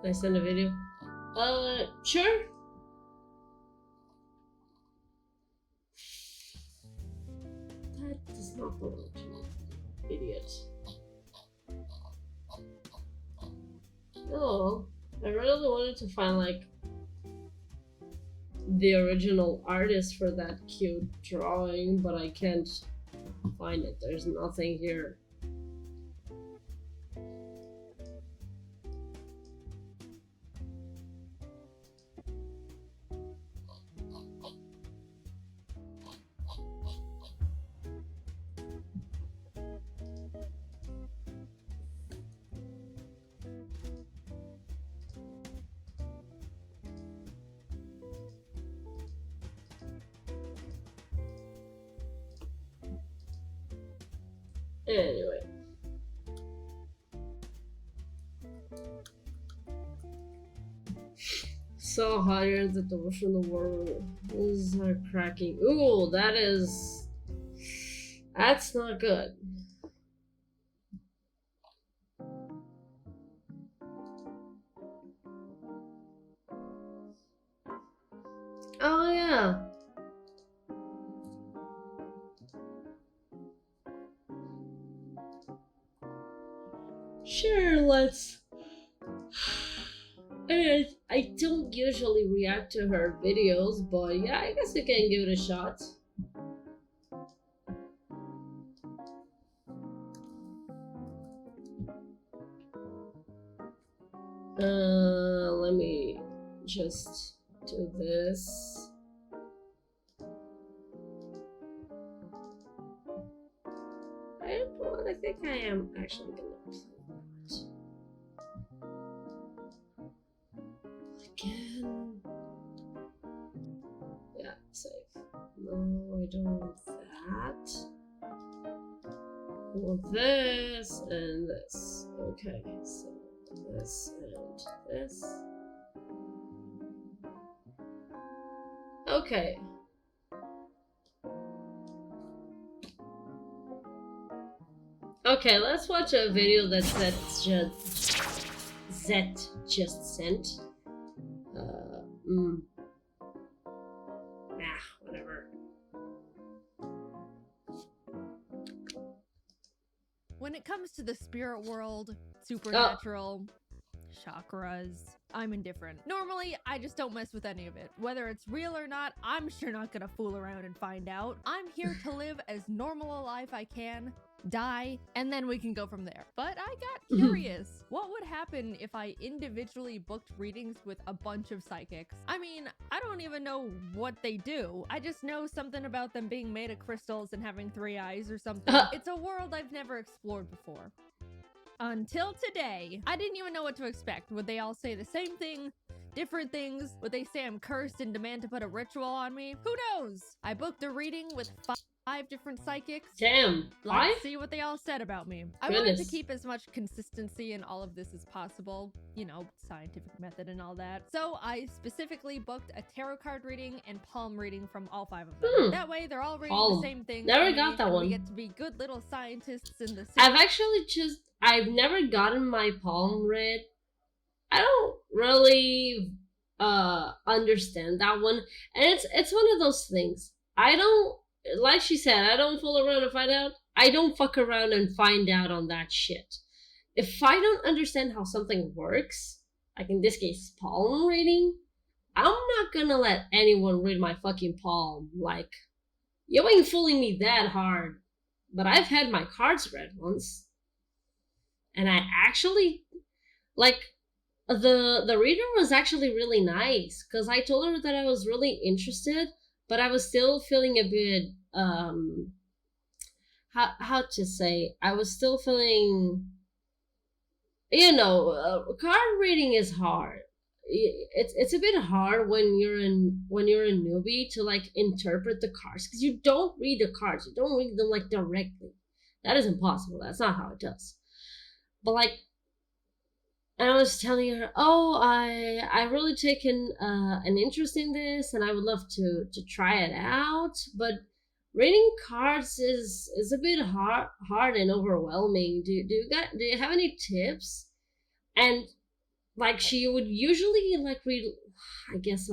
Can I send a video? Sure. That does not belong to me, idiot. No, I really wanted to find like the original artist for that cute drawing, but I can't find it. There's nothing here. Anyway. So higher that the wish in the world is cracking. Ooh, that's not good. Oh yeah. Sure, let's. I don't usually react to her videos, but yeah, I guess we can give it a shot. Let me just do this. I think I am actually gonna play that. Again. Yeah, save. No, I don't want that. I want this and this. Okay, so this and this. Okay. Okay, let's watch a video that Zet just sent. Whatever. When it comes to the spirit world, supernatural, chakras, I'm indifferent. Normally, I just don't mess with any of it. Whether it's real or not, I'm sure not gonna fool around and find out. I'm here to live as normal a life I can, die, and then we can go from there. But I got curious. What would happen if I individually booked readings with a bunch of psychics? I mean, I don't even know what they do. I just know something about them being made of crystals and having 3 eyes or something. It's a world I've never explored before. Until today, I didn't even know what to expect. Would they all say the same thing? Different things? Would they say I'm cursed and demand to put a ritual on me? Who knows? I booked a reading with 5 different psychics. Damn. Let's see what they all said about me. I wanted to keep as much consistency in all of this as possible. You know, scientific method and all that. So I specifically booked a tarot card reading and palm reading from all 5 of them. That way they're all reading the same thing. Never got that one. We get to be good little scientists in the city. I've never gotten my palm read. I don't really understand that one. And it's one of those things. I don't, like she said, I don't fool around and find out. I don't fuck around and find out on that shit. If I don't understand how something works, like in this case, palm reading, I'm not gonna let anyone read my fucking palm. Like, you ain't fooling me that hard. But I've had my cards read once. And I actually, like, the reader was actually really nice. Because I told her that I was really interested, but I was still feeling a bit, how to say, I was still feeling, you know, card reading is hard. It's a bit hard when you're a newbie to like interpret the cards, because you don't read the cards, you don't read them like directly. That is impossible. That's not how it does. But like, and I was telling her, oh, I really taken an interest in this, and I would love to try it out. But reading cards is a bit hard and overwhelming. Do you have any tips? And like, she would usually like read, I guess,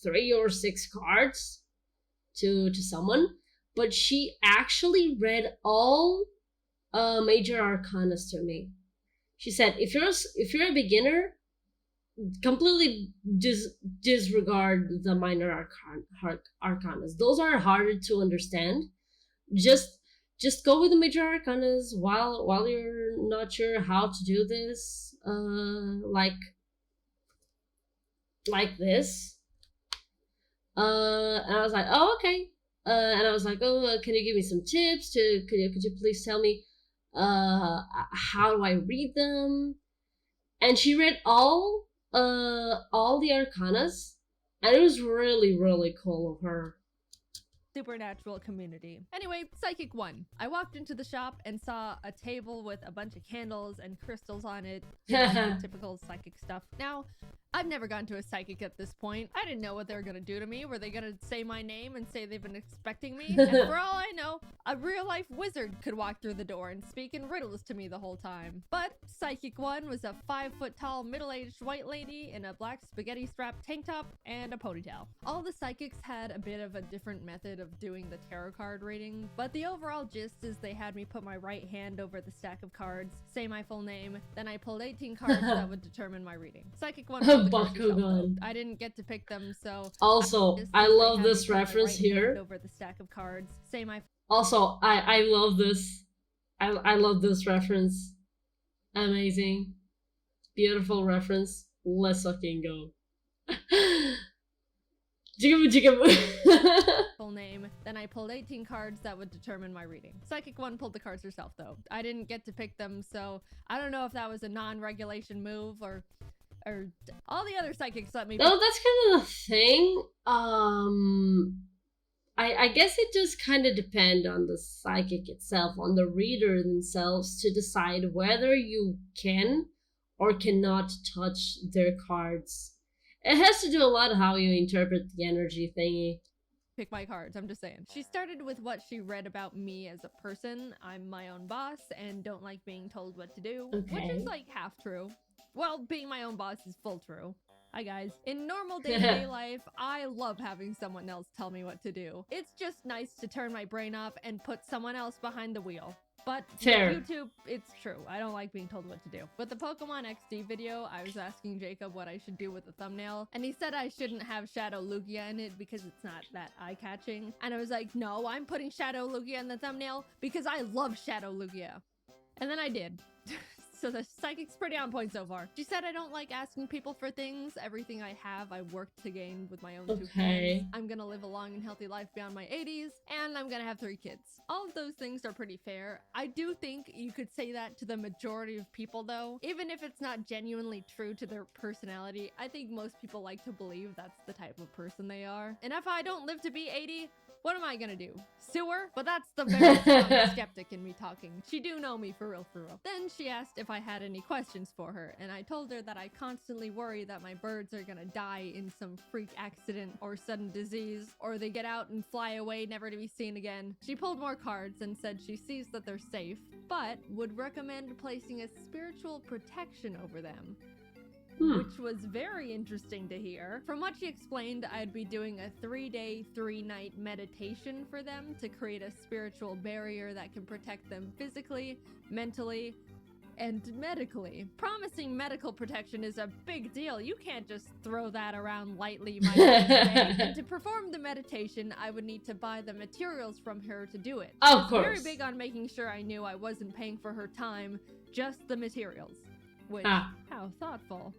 3 or 6 cards to someone, but she actually read all major arcanas to me. She said, if you're a beginner, completely disregard the minor arcanas. Those are harder to understand. Just go with the major arcanas while you're not sure how to do this. Like this. And I was like, oh, okay. And I was like, oh, can you give me some tips? Could you please tell me how do I read them? And she read all the arcanas, and it was really, really cool of her. Supernatural community. Anyway, Psychic 1. I walked into the shop and saw a table with a bunch of candles and crystals on it. Typical psychic stuff. Now, I've never gone to a psychic at this point. I didn't know what they were gonna do to me. Were they gonna say my name and say they've been expecting me? And for all I know, a real-life wizard could walk through the door and speak in riddles to me the whole time. But Psychic 1 was a 5-foot-tall, middle-aged white lady in a black spaghetti-strapped tank top and a ponytail. All the psychics had a bit of a different method of doing the tarot card reading, but the overall gist is they had me put my right hand over the stack of cards, say my full name, then I pulled 18 cards that would determine my reading. Psychic 1 Bakugan. I didn't get to pick them, so also I love this reference here. Over the stack of cards, say my. Also, I love this. I love this reference. Amazing. Beautiful reference. Let's fucking go. Jigaboo jigaboo. Full name. Then I pulled 18 cards that would determine my reading. Psychic 1 pulled the cards herself though. I didn't get to pick them, so I don't know if that was a non-regulation move or all the other psychics let me pick. No, that's kind of the thing. I guess it just kind of depends on the psychic itself, on the reader themselves, to decide whether you can or cannot touch their cards. It has to do a lot of how you interpret the energy thingy. Pick my cards, I'm just saying. She started with what she read about me as a person. I'm my own boss and don't like being told what to do, which is like half true. Well, being my own boss is full true. Hi guys. In normal day-to-day life, I love having someone else tell me what to do. It's just nice to turn my brain off and put someone else behind the wheel. But Fair. with YouTube, it's true. I don't like being told what to do. With the Pokemon XD video, I was asking Jacob what I should do with the thumbnail, and he said I shouldn't have Shadow Lugia in it because it's not that eye-catching. And I was like, no, I'm putting Shadow Lugia in the thumbnail because I love Shadow Lugia. And then I did. So the psychic's pretty on point so far. She said I don't like asking people for things. Everything I have, I worked to gain with my own 2 hands. I'm gonna live a long and healthy life beyond my 80s, and I'm gonna have 3 kids. All of those things are pretty fair. I do think you could say that to the majority of people though. Even if it's not genuinely true to their personality, I think most people like to believe that's the type of person they are. And if I don't live to be 80, what am I gonna do? Sue her? But that's the very strong skeptic in me talking. She do know me for real, for real. Then she asked if I had any questions for her, and I told her that I constantly worry that my birds are gonna die in some freak accident or sudden disease, or they get out and fly away never to be seen again. She pulled more cards and said she sees that they're safe, but would recommend placing a spiritual protection over them. Which was very interesting to hear. From what she explained, I'd be doing a 3-day, 3-night meditation for them to create a spiritual barrier that can protect them physically, mentally, and medically. Promising medical protection is a big deal. You can't just throw that around lightly, my day. And to perform the meditation, I would need to buy the materials from her to do it. Of course. Very big on making sure I knew I wasn't paying for her time, just the materials. Which, how thoughtful.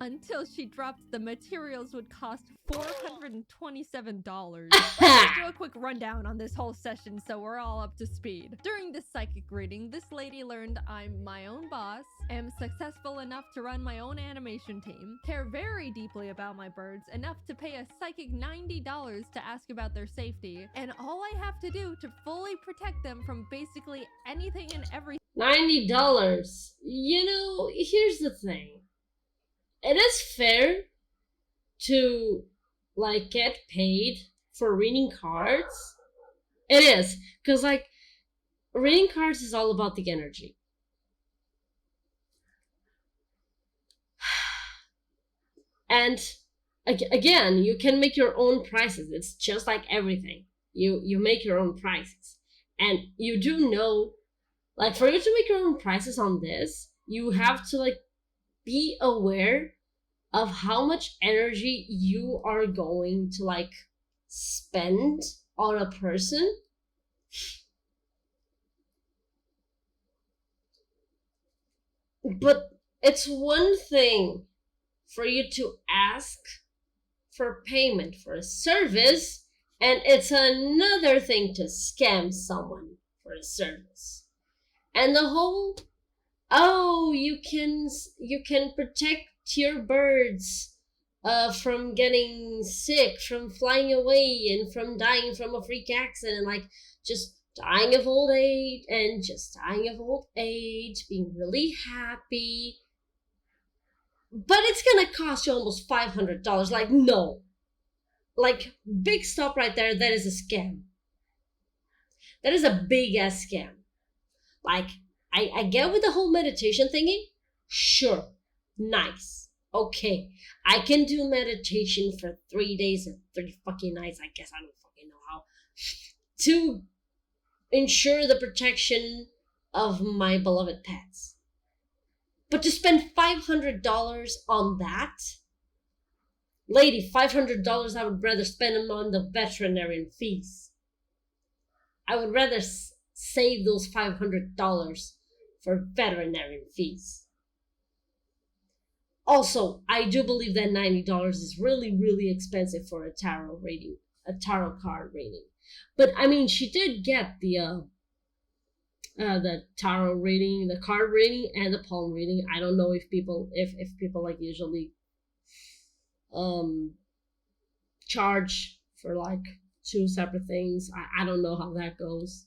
Until she dropped the materials would cost $427. Let's do a quick rundown on this whole session so we're all up to speed. During this psychic reading, this lady learned I'm my own boss, am successful enough to run my own animation team, care very deeply about my birds, enough to pay a psychic $90 to ask about their safety, and all I have to do to fully protect them from basically anything and everything. $90. You know, here's the thing. It is fair to, like, get paid for reading cards. It is. Because, like, reading cards is all about the energy. And, again, you can make your own prices. It's just like everything. You make your own prices. And you do know, like, for you to make your own prices on this, you have to, like, be aware of how much energy you are going to, like, spend on a person. But it's one thing for you to ask for payment for a service, and it's another thing to scam someone for a service. And the whole, oh, you can protect your birds from getting sick, from flying away, and from dying from a freak accident, like just dying of old age, being really happy. But it's gonna cost you almost $500. Like, no. Like, big stop right there. That is a scam. That is a big ass scam. Like, I get with the whole meditation thingy. Sure. Nice. Okay. I can do meditation for 3 days and 3 fucking nights. I guess I don't fucking know how. To ensure the protection of my beloved pets. But to spend $500 on that? Lady, $500 I would rather spend them on the veterinarian fees. I would rather save those $500 for veterinarian fees. Also, I do believe that $90 is really, really expensive for a tarot card reading. But I mean, she did get the tarot reading, the card reading, and the palm reading. I don't know if people like usually charge for like two separate things. I don't know how that goes.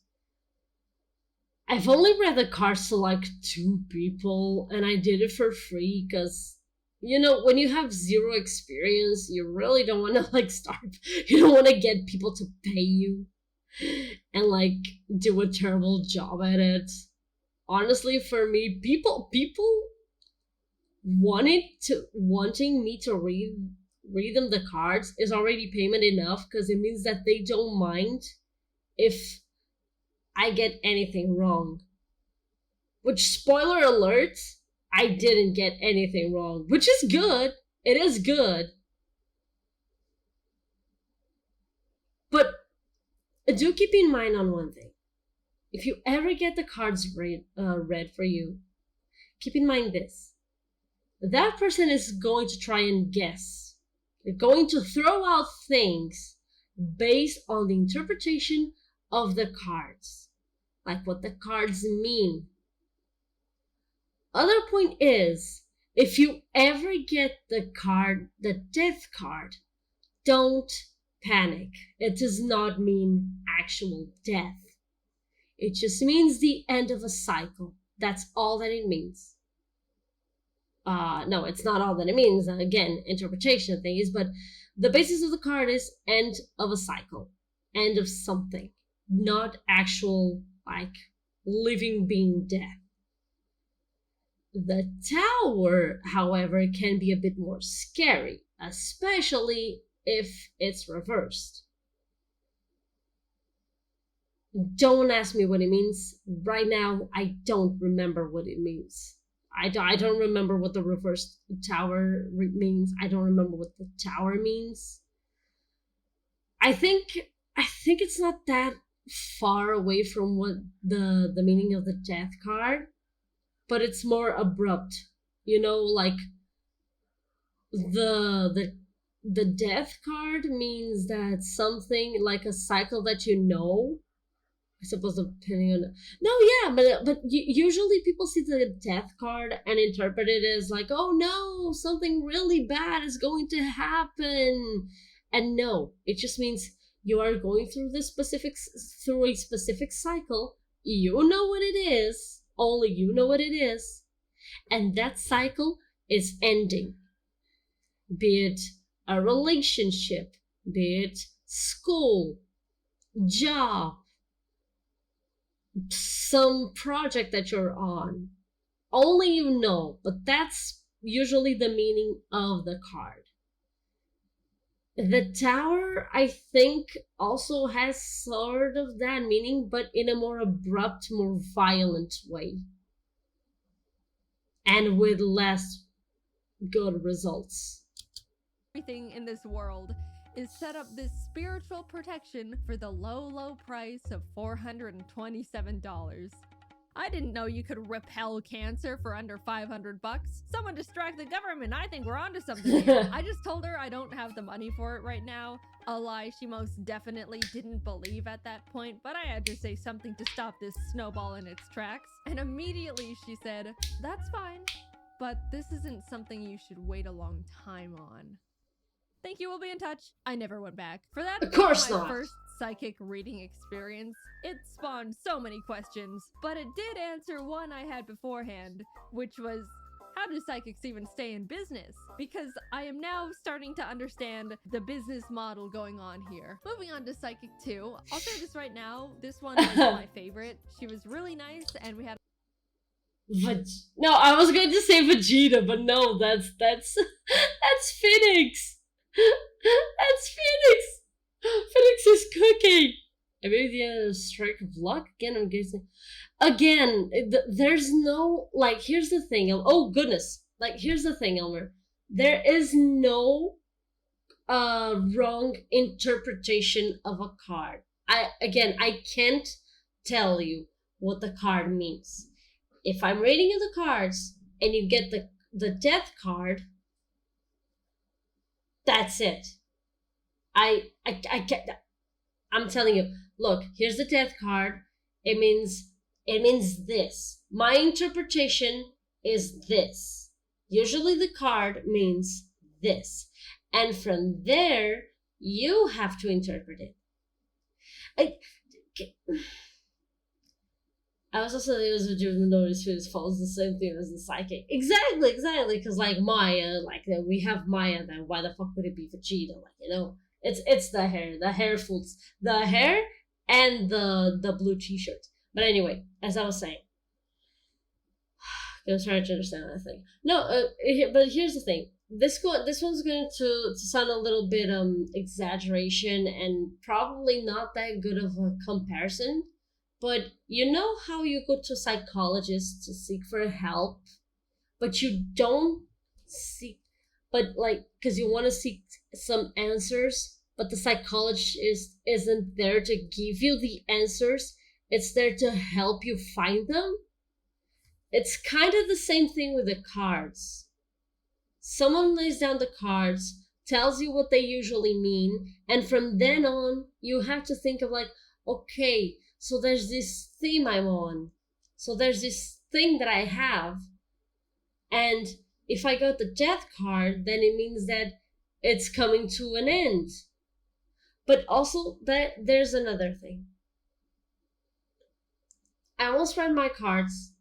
I've only read the cards to like two people, and I did it for free because, you know, when you have zero experience, you really don't want to like start. You don't want to get people to pay you and like do a terrible job at it. Honestly, for me, people wanting me to read them the cards is already payment enough, because it means that they don't mind if I get anything wrong. Which, spoiler alert, I didn't get anything wrong, which is good. It is good. But do keep in mind on one thing. If you ever get the cards read for you, keep in mind this. That person is going to try and guess. They're going to throw out things based on the interpretation of the cards. Like what the cards mean. Other point is, if you ever get the death card, don't panic. It does not mean actual death. It just means the end of a cycle. That's all that it means. No, it's not all that it means. Again, interpretation things, but the basis of the card is end of a cycle, end of something, not actual like living being death. The Tower, however, can be a bit more scary, especially if it's reversed. Don't ask me what it means. Right now, I don't remember what it means. I don't remember what the reversed tower means. I don't remember what the tower means. I think it's not that far away from what the meaning of the death card, but it's more abrupt. You know, like the death card means that something like a cycle that you know. I suppose depending on but usually people see the death card and interpret it as like, oh no, something really bad is going to happen, and no, it just means you are going through a specific cycle. You know what it is, only you know what it is, and that cycle is ending. Be it a relationship, be it school, job, some project that you're on. Only you know, but that's usually the meaning of the card. The Tower, I think, also has sort of that meaning, but in a more abrupt, more violent way. And with less good results. Everything in this world is set up this spiritual protection for the low price of $427. I didn't know you could repel cancer for under $500. Someone distract the government. I think we're onto something here. I just told her I don't have the money for it right now. A lie she most definitely didn't believe at that point, but I had to say something to stop this snowball in its tracks. And immediately she said, "That's fine, but this isn't something you should wait a long time on." Thank you, we'll be in touch. I never went back. For that, of course my not. First psychic reading experience, it spawned so many questions, but it did answer one I had beforehand, which was, how do psychics even stay in business? Because I am now starting to understand the business model going on here. Moving on to Psychic 2, I'll say this right now, this one was my favorite. She was really nice, and we had no, I was going to say Vegeta, but no, that's Phoenix. That's Phoenix. Phoenix is cooking. And maybe the strike of luck again. I'm guessing. Again, there's no like. Here's the thing. Oh goodness. Like here's the thing, Elmer. There is no wrong interpretation of a card. I can't tell you what the card means. If I'm reading you the cards and you get the death card, That's it. I can't. I'm telling you. Look, here's the death card. It means this. My interpretation is this. Usually the card means this, and from there you have to interpret it. I was also saying with you notice it follows the same thing as the psychic. Exactly. Because like Maya, like we have Maya. Then why the fuck would it be Vegeta? Like it's the hair. The hair fools. The hair and the blue T-shirt. But anyway, as I was saying, I'm trying to understand that thing. No, but here's the thing. This one's going to sound a little bit exaggeration and probably not that good of a comparison. But you know how you go to a psychologist to seek for help, but you don't seek, but like, because you want to seek some answers, but the psychologist isn't there to give you the answers. It's there to help you find them. It's kind of the same thing with the cards. Someone lays down the cards, tells you what they usually mean, and from then on, you have to think of like, okay, so there's this theme I'm on. So there's this thing that I have. And if I got the death card, then it means that it's coming to an end. But also, there's another thing. I almost read my cards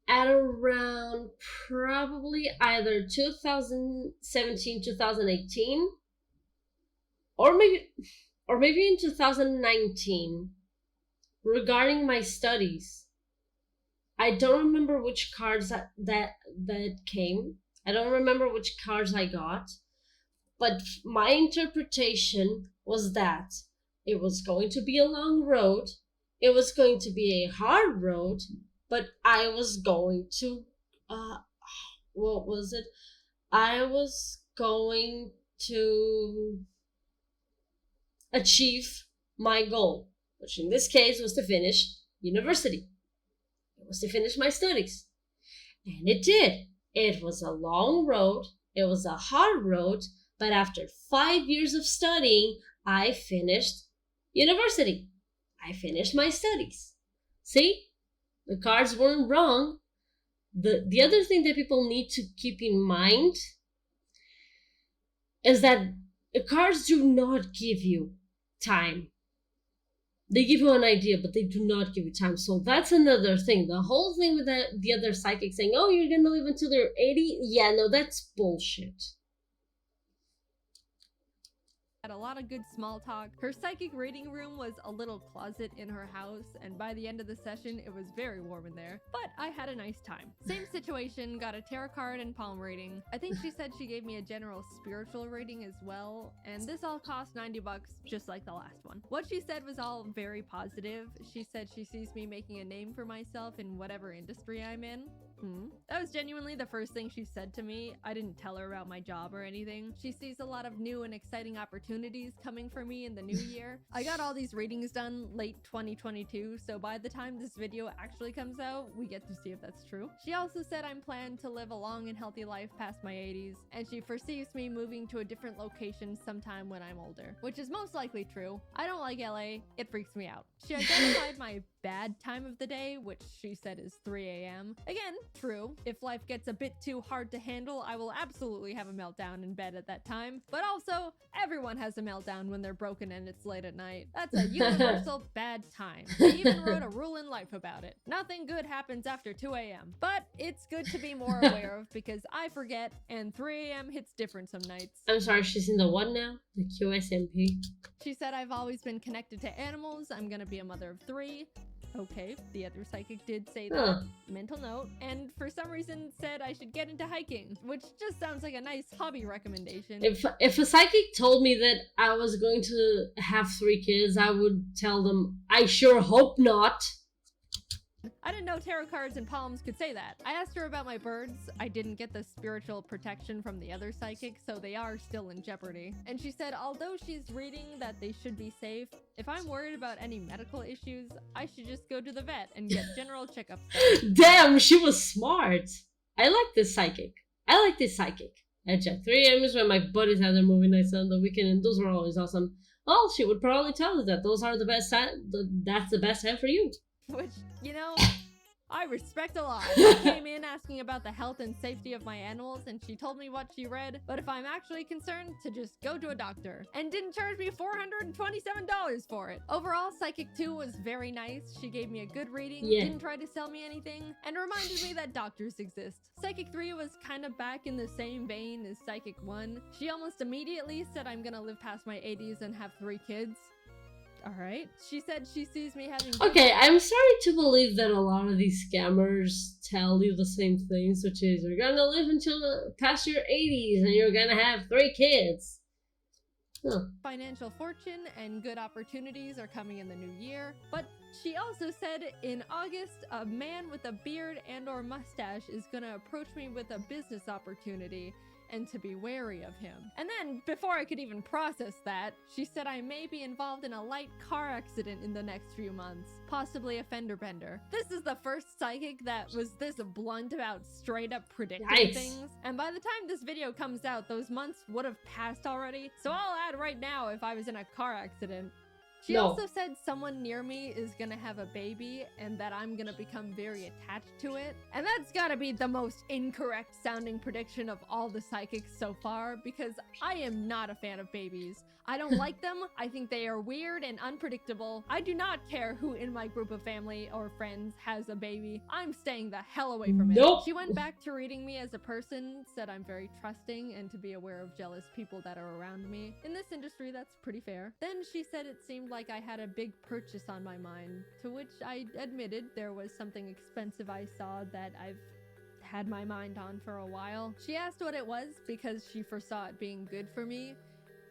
at around probably either 2017, 2018, or maybe in 2019, regarding my studies. I don't remember which cards that came. I don't remember which cards I got, but my interpretation was that it was going to be a long road. It was going to be a hard road, but I was going to, what was it? I was going to achieve my goal, which in this case was to finish university. It was to finish my studies. And it did. It was a long road. It was a hard road. But after 5 years of studying, I finished university. I finished my studies. See? The cards weren't wrong. The other thing that people need to keep in mind is that the cards do not give you time. They give you an idea, but they do not give you time. So that's another thing. The whole thing with the other psychic saying, oh, you're going to live until they're 80. Yeah, no, that's bullshit. Had a lot of good small talk. Her psychic reading room was a little closet in her house, and by the end of the session, it was very warm in there. But I had a nice time. Same situation, got a tarot card and palm reading. I think she said she gave me a general spiritual reading as well, and this all cost $90, just like the last one. What she said was all very positive. She said she sees me making a name for myself in whatever industry I'm in. That was genuinely the first thing she said to me. I didn't tell her about my job or anything. She sees a lot of new and exciting opportunities coming for me in the new year. I got all these readings done late 2022, so by the time this video actually comes out, we get to see if that's true. She also said I'm planned to live a long and healthy life past my 80s, and she foresees me moving to a different location sometime when I'm older, which is most likely true. I don't like LA. It freaks me out. She identified my bad time of the day, which she said is 3 a.m. Again, true. If life gets a bit too hard to handle, I will absolutely have a meltdown in bed at that time. But also, everyone has a meltdown when they're broken and it's late at night. That's a universal bad time. I even wrote a rule in life about it. Nothing good happens after 2 a.m. But it's good to be more aware of because I forget and 3 a.m. hits different some nights. I'm sorry, she's in the what now? The QSMP? She said I've always been connected to animals. I'm gonna be a mother of 3. Okay, the other psychic did say that. Mental note. And for some reason said I should get into hiking, which just sounds like a nice hobby recommendation. If a psychic told me that I was going to have 3 kids, I would tell them, I sure hope not. I didn't know tarot cards and palms could say that. I asked her about my birds. I didn't get the spiritual protection from the other psychic, so they are still in jeopardy. And she said although she's reading that they should be safe, if I'm worried about any medical issues, I should just go to the vet and get general checkups done. Damn, she was smart. I like this psychic. At 3 a.m. is when my buddies have their movie nights on the weekend, and those were always awesome. Well, she would probably tell us that those are the best time. That's the best time for you. Which, you know, I respect a lot. She came in asking about the health and safety of my animals, and she told me what she read, but if I'm actually concerned, to just go to a doctor. And didn't charge me $427 for it. Overall, Psychic 2 was very nice. She gave me a good reading, didn't try to sell me anything, and reminded me that doctors exist. Psychic 3 was kind of back in the same vein as Psychic 1. She almost immediately said I'm gonna live past my 80s and have 3 kids. Alright. She said she sees me having... Okay, I'm sorry to believe that a lot of these scammers tell you the same things, which is you're gonna live until past your 80s and you're gonna have 3 kids. Huh. Financial fortune and good opportunities are coming in the new year. But she also said in August, a man with a beard and or mustache is gonna approach me with a business opportunity, and to be wary of him. And then, before I could even process that, she said I may be involved in a light car accident in the next few months, possibly a fender bender. This is the first psychic that was this blunt about straight up predicting things. And by the time this video comes out, those months would have passed already. So I'll add right now if I was in a car accident. She also said someone near me is gonna have a baby and that I'm gonna become very attached to it. And that's gotta be the most incorrect sounding prediction of all the psychics so far, because I am not a fan of babies. I don't like them. I think they are weird and unpredictable. I do not care who in my group of family or friends has a baby. I'm staying the hell away from it. She went back to reading me as a person, said I'm very trusting and to be aware of jealous people that are around me. In this industry, that's pretty fair. Then she said it seemed like I had a big purchase on my mind, to which I admitted there was something expensive I saw that I've had my mind on for a while. She asked what it was because she foresaw it being good for me,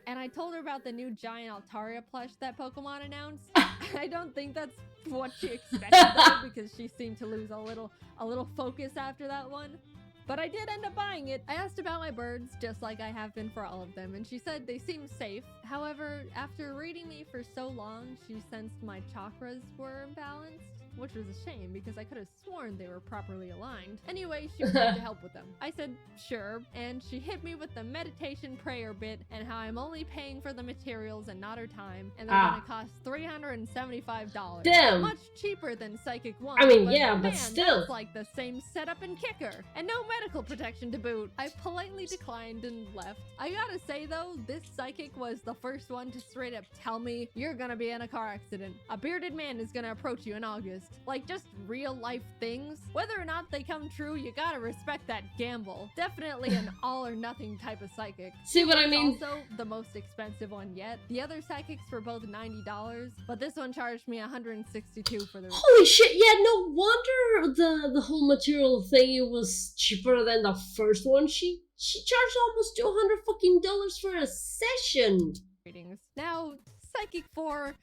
and I told her about the new giant Altaria plush that Pokemon announced. I don't think that's what she expected though, because she seemed to lose a little focus after that one. But I did end up buying it. I asked about my birds, just like I have been for all of them, and she said they seem safe. However, after reading me for so long, she sensed my chakras were imbalanced, which was a shame because I could have sworn they were properly aligned. Anyway, she wanted to help with them. I said, sure, and she hit me with the meditation prayer bit and how I'm only paying for the materials and not her time, and they're gonna cost $375. Damn! Much cheaper than Psychic 1. I mean, but yeah, man, but still. That's like the same setup and kicker, and no medical protection to boot. I politely declined and left. I gotta say though, this psychic was the first one to straight up tell me, you're gonna be in a car accident. A bearded man is gonna approach you in August. Like, just real life things. Whether or not they come true, you gotta respect that gamble. Definitely an all or nothing type of psychic. See what I mean? Also the most expensive one yet. The other psychics were both $90, but this one charged me $162 for the... Holy shit, yeah, no wonder the whole material thingy was cheaper than the first one. She charged almost $200 for a session. Readings. Now, Psychic 4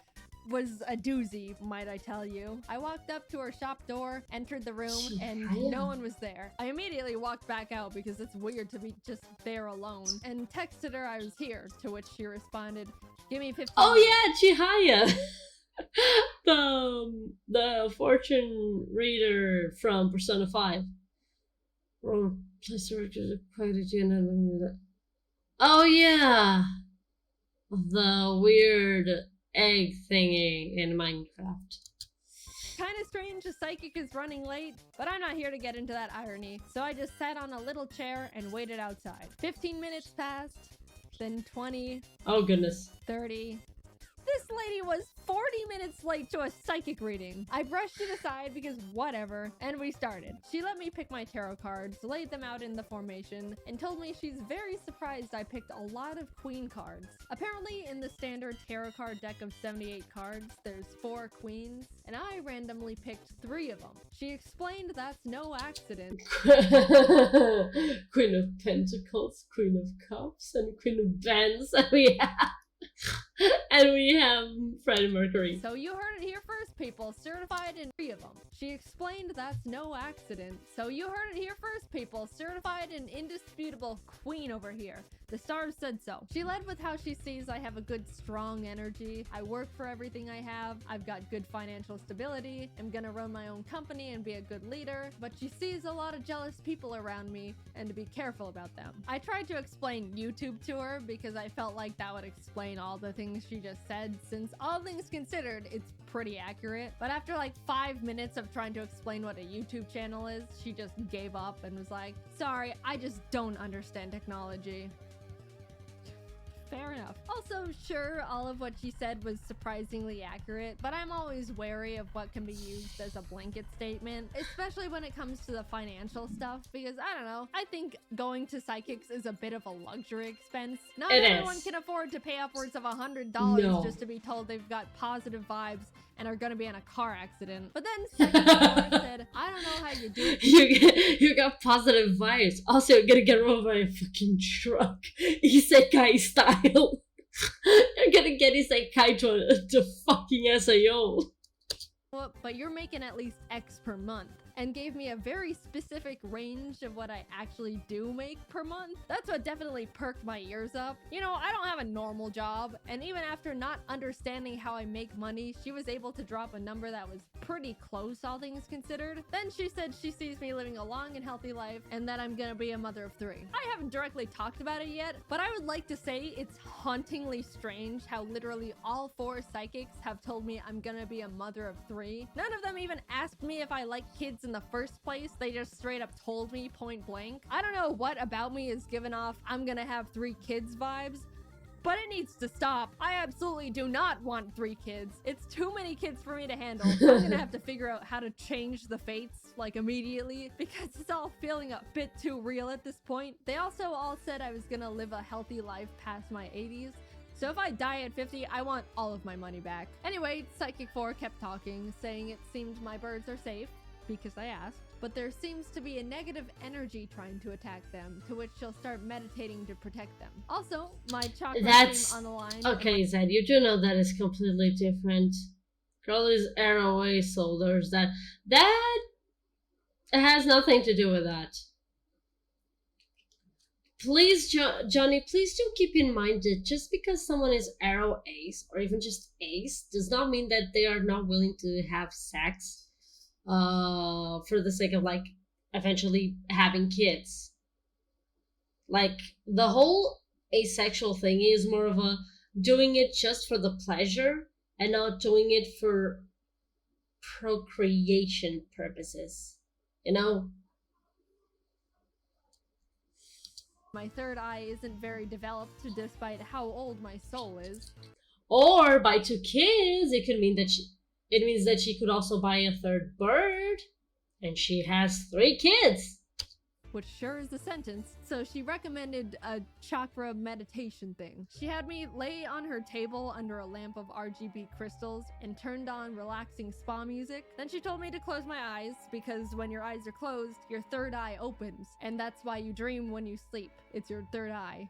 was a doozy, might I tell you. I walked up to her shop door, entered the room, and no one was there. I immediately walked back out because it's weird to be just there alone, and texted her I was here, to which she responded, give me 15 minutes. Yeah, Chihaya! the fortune reader from Persona 5. Oh yeah! The weird egg thingy in Minecraft. Kinda strange a psychic is running late, but I'm not here to get into that irony, so I just sat on a little chair and waited outside. 15 minutes passed, then 20. Oh goodness. 30. This lady was 40 minutes late to a psychic reading. I brushed it aside because whatever, and we started. She let me pick my tarot cards, laid them out in the formation, and told me she's very surprised I picked a lot of queen cards. Apparently, in the standard tarot card deck of 78 cards, there's 4 queens, and I randomly picked 3 of them. She explained that's no accident. Queen of Pentacles, Queen of Cups, and Queen of Wands. Oh yeah. And we have Freddie Mercury. So you heard it here first, people. Certified in 3 of them. She explained that's no accident. So you heard it here first, people. Certified and indisputable queen over here. The stars said so. She led with how she sees I have a good, strong energy. I work for everything I have. I've got good financial stability. I'm gonna run my own company and be a good leader. But she sees a lot of jealous people around me and to be careful about them. I tried to explain YouTube to her because I felt like that would explain all the things she just said, since all things considered, it's pretty accurate. But after like 5 minutes of trying to explain what a YouTube channel is, she just gave up and was like, sorry, I just don't understand technology. Fair enough. Also, sure, all of what she said was surprisingly accurate, but I'm always wary of what can be used as a blanket statement, especially when it comes to the financial stuff, because I don't know, I think going to psychics is a bit of a luxury expense. Not everyone can afford to pay upwards of $100 just to be told they've got positive vibes and are gonna be in a car accident. But then Psychic 4 said, I don't know how you do it. You got positive vibes. Also, you're gonna get run by a fucking truck. Isekai style. You're gonna get Isekai to fucking SAO. But you're making at least X per month, and gave me a very specific range of what I actually do make per month. That's what definitely perked my ears up. You know, I don't have a normal job, and even after not understanding how I make money, she was able to drop a number that was pretty close, all things considered. Then she said she sees me living a long and healthy life, and that I'm gonna be a mother of 3. I haven't directly talked about it yet, but I would like to say it's hauntingly strange how literally all 4 psychics have told me I'm gonna be a mother of 3. None of them even asked me if I like kids in the first place. They just straight up told me point blank. I don't know what about me is giving off I'm gonna have 3 kids vibes, but it needs to stop. I absolutely do not want 3 kids. It's too many kids for me to handle. I'm gonna have to figure out how to change the fates, like, immediately, because it's all feeling a bit too real at this point. They also all said I was gonna live a healthy life past my 80s. So if I die at 50, I want all of my money back. Anyway, Psychic 4 kept talking, saying it seemed my birds are safe, because I asked, but there seems to be a negative energy trying to attack them, to which she'll start meditating to protect them. Also, my chakra seem on the line. Okay, Zed, you do know that is completely different. Girl is arrow away, so there's that. That has nothing to do with that. Please, Johnny, please do keep in mind that just because someone is arrow ace, or even just ace, does not mean that they are not willing to have sex for the sake of, like, eventually having kids. Like, the whole asexual thing is more of a doing it just for the pleasure and not doing it for procreation purposes, you know? My third eye isn't very developed, despite how old my soul is. Or by 2 kids, it could mean that it means that she could also buy a 3rd bird, and she has 3 kids. Which sure is a sentence. So she recommended a chakra meditation thing. She had me lay on her table under a lamp of RGB crystals and turned on relaxing spa music. Then she told me to close my eyes, because when your eyes are closed, your 3rd eye opens, and that's why you dream when you sleep. It's your 3rd eye.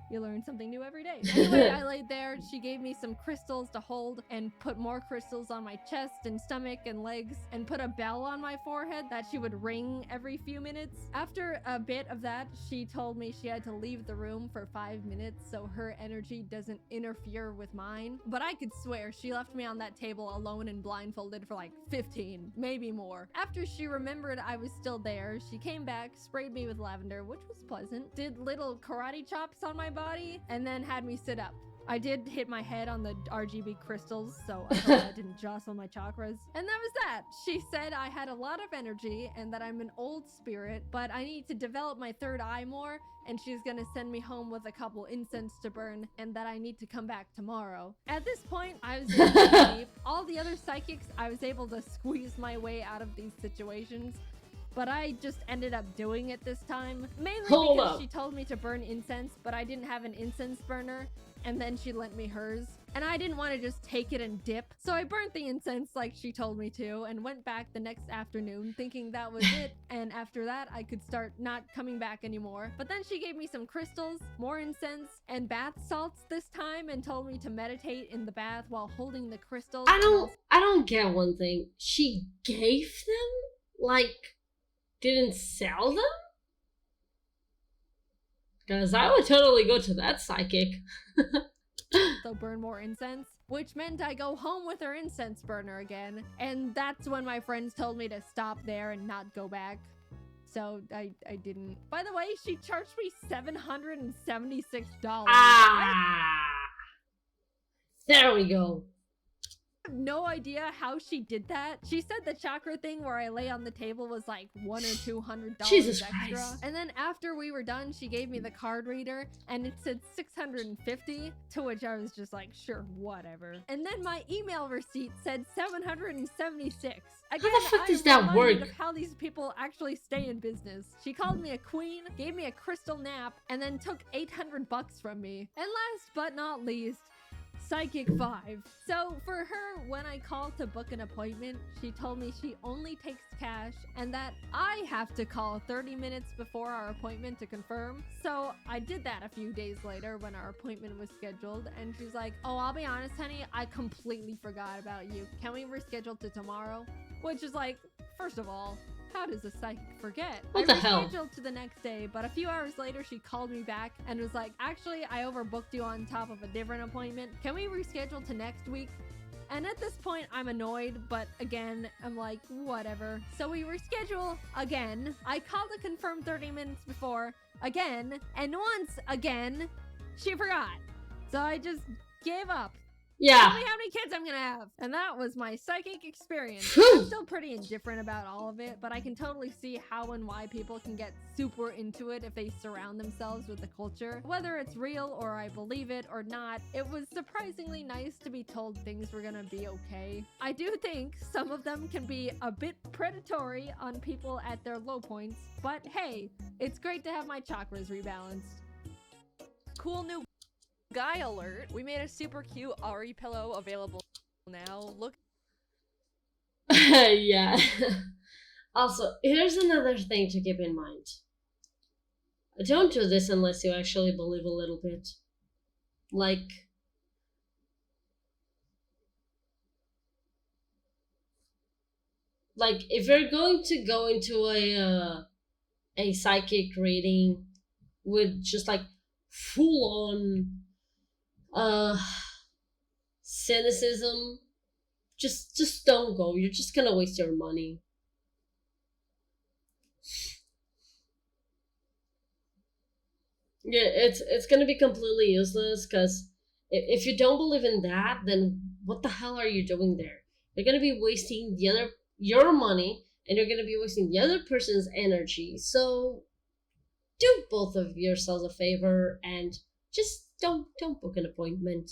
You learn something new every day. Anyway, I laid there. She gave me some crystals to hold and put more crystals on my chest and stomach and legs and put a bell on my forehead that she would ring every few minutes. After a bit of that, she told me she had to leave the room for 5 minutes so her energy doesn't interfere with mine. But I could swear she left me on that table alone and blindfolded for like 15, maybe more. After she remembered I was still there, she came back, sprayed me with lavender, which was pleasant, did little karate chops on my body, and then had me sit up. I did hit my head on the RGB crystals, so I hope I didn't jostle my chakras. And that was that. She said I had a lot of energy and that I'm an old spirit, but I need to develop my 3rd eye more, and she's gonna send me home with a couple incense to burn, and that I need to come back tomorrow. At this point, I was able to sleep. All the other psychics, I was able to squeeze my way out of these situations. but I just ended up doing it this time. Mainly Hold because up. she told me to burn incense, but I didn't have an incense burner, and then she lent me hers. And I didn't want to just take it and dip, so I burnt the incense like she told me to, and went back the next afternoon thinking that was it, and after that I could start not coming back anymore. But then she gave me some crystals, more incense, and bath salts this time, and told me to meditate in the bath while holding the crystals. I don't get one thing. She gave them? Like, didn't sell them? Because I would totally go to that psychic. So burn more incense, which meant I go home with her incense burner again, and that's when my friends told me to stop there and not go back. So I didn't. By the way, she charged me $776. There we go. I have no idea how she did that. She said the chakra thing where I lay on the table was like $100 or $200 Jesus extra. Christ. And then after we were done, she gave me the card reader and it said $650, to which I was just like, sure, whatever. And then my email receipt said $776. Again, How the fuck does I'm that reminded work? of how these people actually stay in business. She called me a queen, gave me a crystal nap, and then took $800 from me. And last but not least, Psychic 5. So for her, when I called to book an appointment, she told me she only takes cash and that I have to call 30 minutes before our appointment to confirm. So I did that a few days later when our appointment was scheduled, and she's like, oh, I'll be honest, honey, I completely forgot about you. Can we reschedule to tomorrow? Which is like, first of all, how does a psychic forget? What the hell? I rescheduled to the next day, but a few hours later she called me back and was like, actually, I overbooked you on top of a different appointment. Can we reschedule to next week? And at this point, I'm annoyed, but again, I'm like, whatever. So we reschedule again. I called to confirm 30 minutes before, again, and once again, she forgot. So I just gave up. Yeah. Tell me how many kids I'm gonna have. And that was my psychic experience. Phew. I'm still pretty indifferent about all of it, but I can totally see how and why people can get super into it if they surround themselves with the culture. Whether it's real or I believe it or not, it was surprisingly nice to be told things were gonna be okay. I do think some of them can be a bit predatory on people at their low points, but hey, it's great to have my chakras rebalanced. Cool new guy alert. We made a super cute Ari pillow available now. Look. Yeah. Also, here's another thing to keep in mind. Don't do this unless you actually believe a little bit. Like, if you're going to go into a psychic reading with just like full on cynicism, just don't go. You're just gonna waste your money. Yeah, it's gonna be completely useless, because if you don't believe in that, then what the hell are you doing there? You're gonna be wasting your money, and you're gonna be wasting the other person's energy. So do both of yourselves a favor and just don't book an appointment.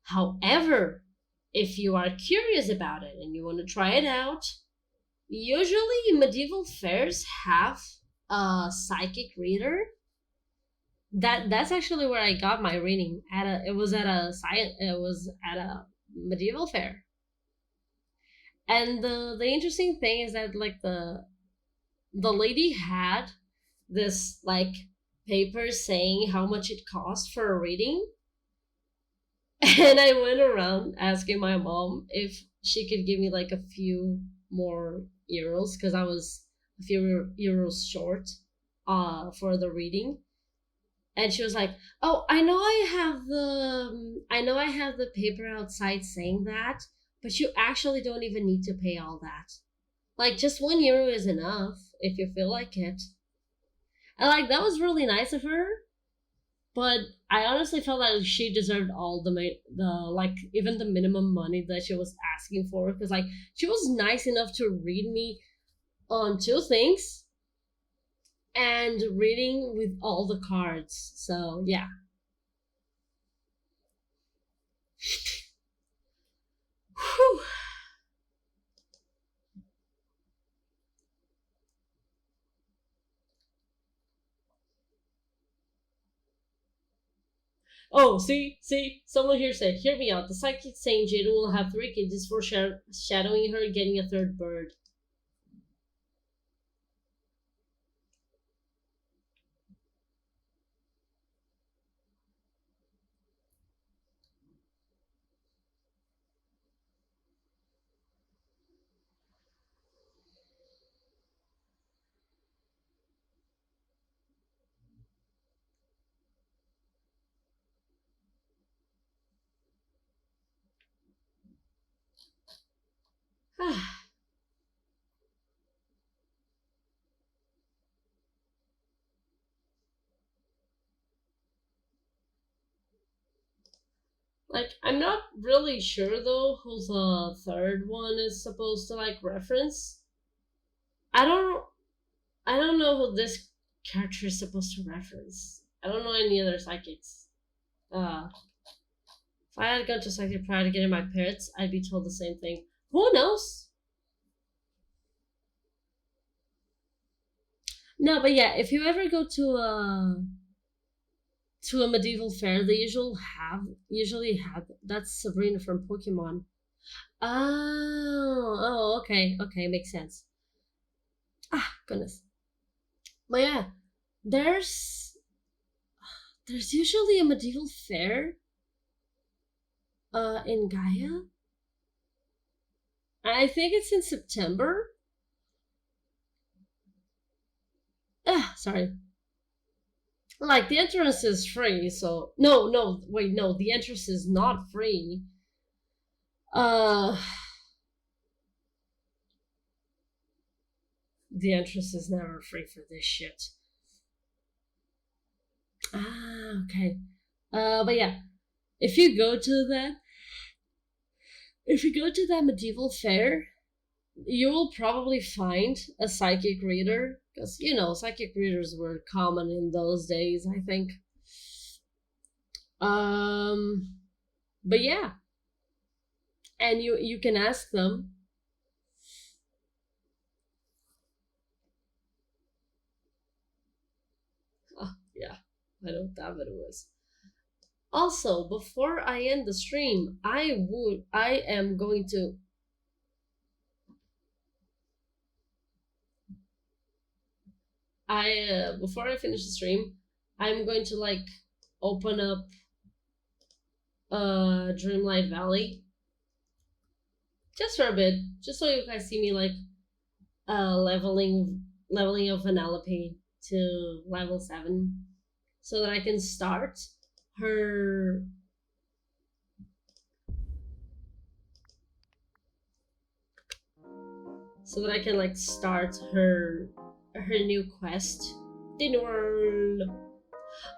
However, if you are curious about it and you want to try it out, usually medieval fairs have a psychic reader. That's actually where I got my reading. It was at a medieval fair. And the interesting thing is that like the lady had this like paper saying how much it cost for a reading. And I went around asking my mom if she could give me like a few more euros, because I was a few euros short for the reading. And she was like, "Oh, I know I have the paper outside saying that, but you actually don't even need to pay all that. Like just €1 is enough if you feel like it." And like that was really nice of her. But I honestly felt like she deserved all the like even the minimum money that she was asking for, because like she was nice enough to read me on 2 things and reading with all the cards. So yeah. Whew. Oh, see, someone here said, hear me out. The psychic saying Jaden will have 3 kids is foreshadowing her getting a 3rd bird. Like, I'm not really sure though who the 3rd one is supposed to like reference. I don't know who this character is supposed to reference. I don't know any other psychics. If I had gone to psychic prior to getting my parents, I'd be told the same thing. Who knows? No, but yeah, if you ever go to a medieval fair, they usually have that's Sabrina from Pokemon. Oh, okay, makes sense. Ah, goodness. But yeah, there's usually a medieval fair in Gaia. I think it's in September. Sorry. Like, the entrance is free, so no, wait, no, the entrance is not free. The entrance is never free for this shit. Okay. But yeah, if you go to that medieval fair, you will probably find a psychic reader, because psychic readers were common in those days, I think. But yeah, and you can ask them. Oh, yeah, I know what that video was. Also, before I end the stream, I am going to before I finish the stream, I'm going to like open up Dreamlight Valley just for a bit, just so you guys see me like leveling of Vanellope to level 7, so that I can start her start her new quest in the world.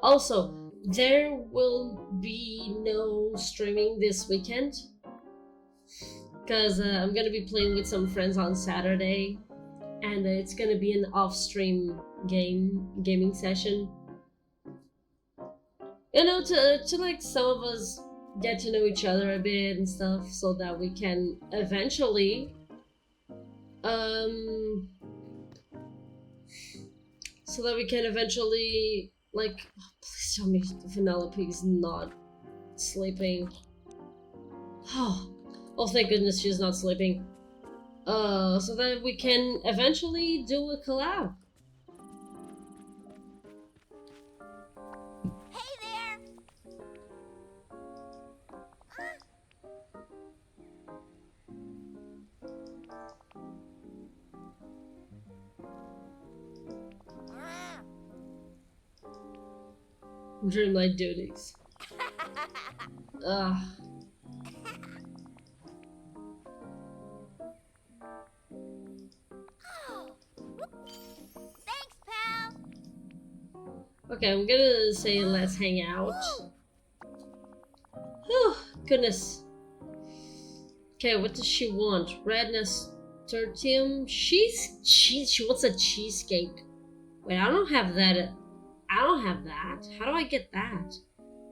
Also, there will be no streaming this weekend because I'm gonna be playing with some friends on Saturday, and it's gonna be an off-stream gaming session. To like some of us get to know each other a bit and stuff, so that we can eventually like, please tell me Vanellope's not sleeping. Oh, thank goodness she's not sleeping. So that we can eventually do a collab. Hey there! Dreamlight duties. Ugh. Thanks, pal! Okay, I'm gonna say let's hang out. Oh, goodness. Okay, what does she want? Red nasturtium? She wants a cheesecake. Wait, I don't have that. How do I get that?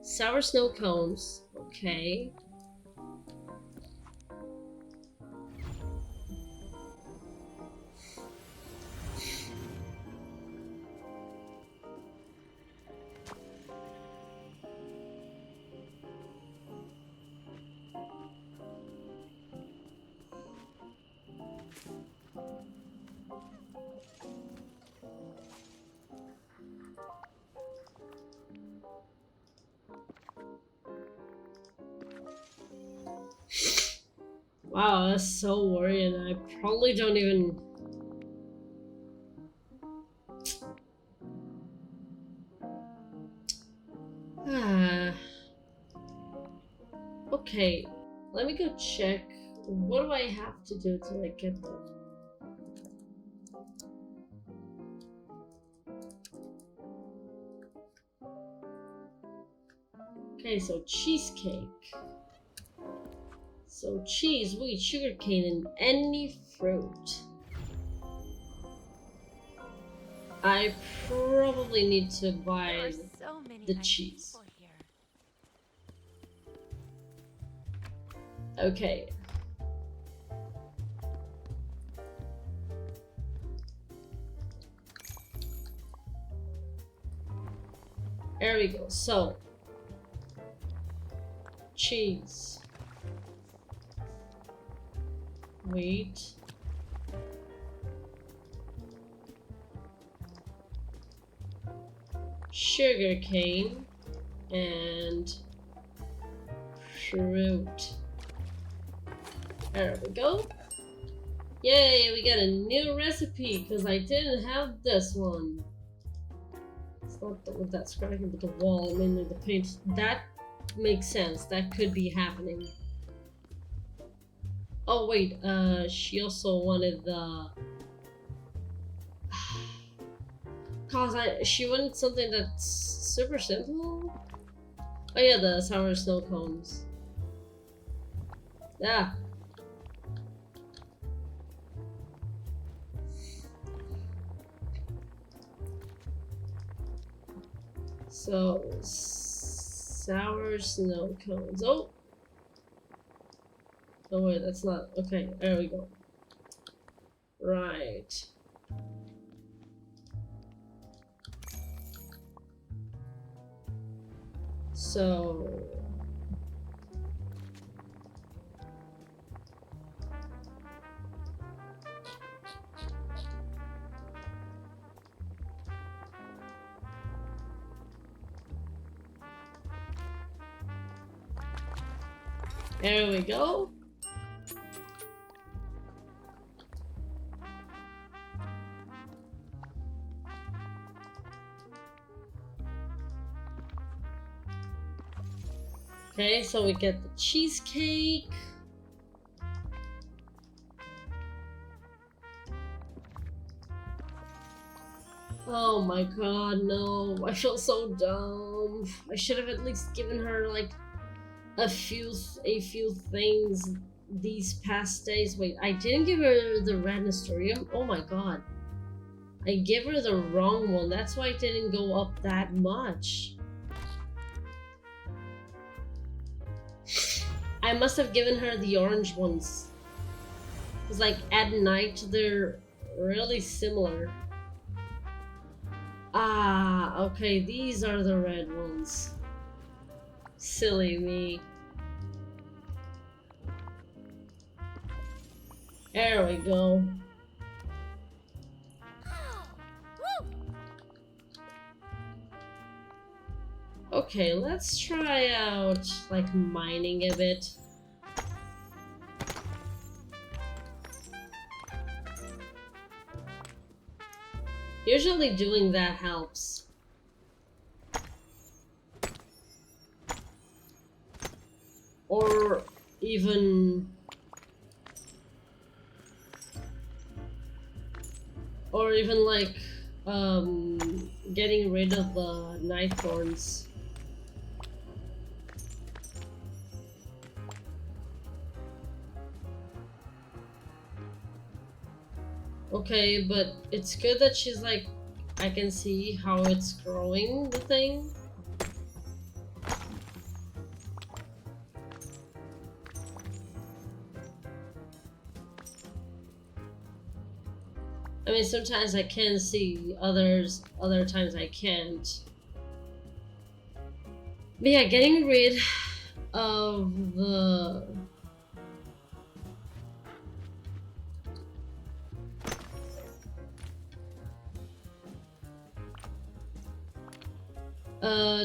Sour snow cones. Okay. Wow, that's so worrying. I probably don't even... Okay, let me go check. What do I have to do to like get them? Okay, so cheesecake. So cheese, wheat, sugarcane, and any fruit. I probably need to buy the cheese. Okay. There we go. So, cheese, wheat, sugarcane, and fruit. There we go. Yay, we got a new recipe because I didn't have this one. It's not with that scratching, but the wall, mainly the paint. That makes sense. That could be happening. Oh wait, she also wanted the... she wanted something that's super simple? Oh yeah, the sour snow cones. Yeah. So, sour snow cones. Oh! Oh wait, that's not... Okay, there we go. Right. So... There we go. Okay, so we get the cheesecake. Oh my god, no. I feel so dumb. I should have at least given her like a few things these past days. Wait, I didn't give her the red Nestorium? Oh my god. I gave her the wrong one. That's why it didn't go up that much. I must have given her the orange ones. It's like at night they're really similar. Ah, okay, these are the red ones. Silly me. There we go. Okay, let's try out like mining a bit. Usually doing that helps. Or even like getting rid of the night thorns. Okay, but it's good that she's like, I can see how it's growing, the thing. I mean, sometimes I can see, other times I can't. But yeah, getting rid of the...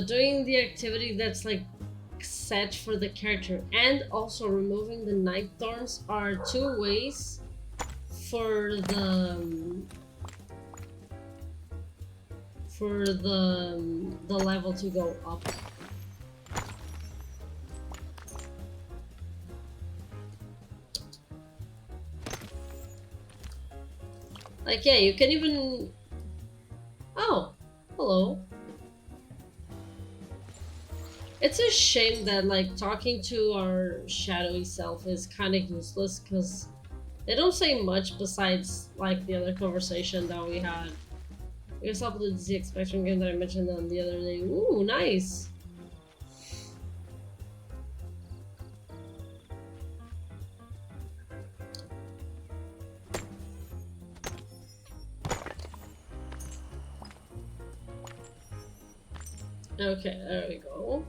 doing the activity that's like set for the character and also removing the night thorns are two ways for the level to go up. Like, yeah, you can even... Oh, hello. It's a shame that, like, talking to our shadowy self is kind of useless, because they don't say much besides, like, the other conversation that we had. I guess I'll play the ZX Spectrum game that I mentioned on the other day. Ooh, nice! Okay, there we go.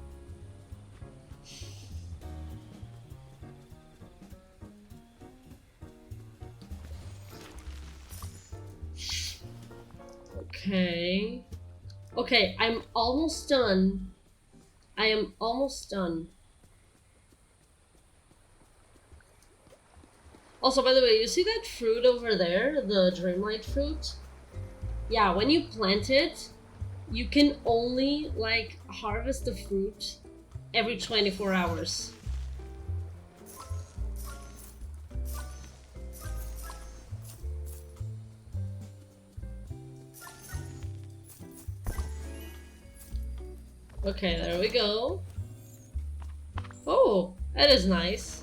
Okay. Okay, I'm almost done. I am almost done. Also, by the way, you see that fruit over there? The Dreamlight fruit? Yeah, when you plant it, you can only, like, harvest the fruit every 24 hours. Okay, there we go. Oh, that is nice.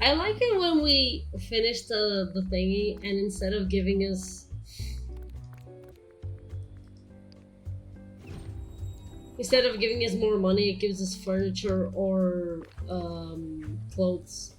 I like it when we finish the thingy and instead of giving us... Instead of giving us more money, it gives us furniture or clothes.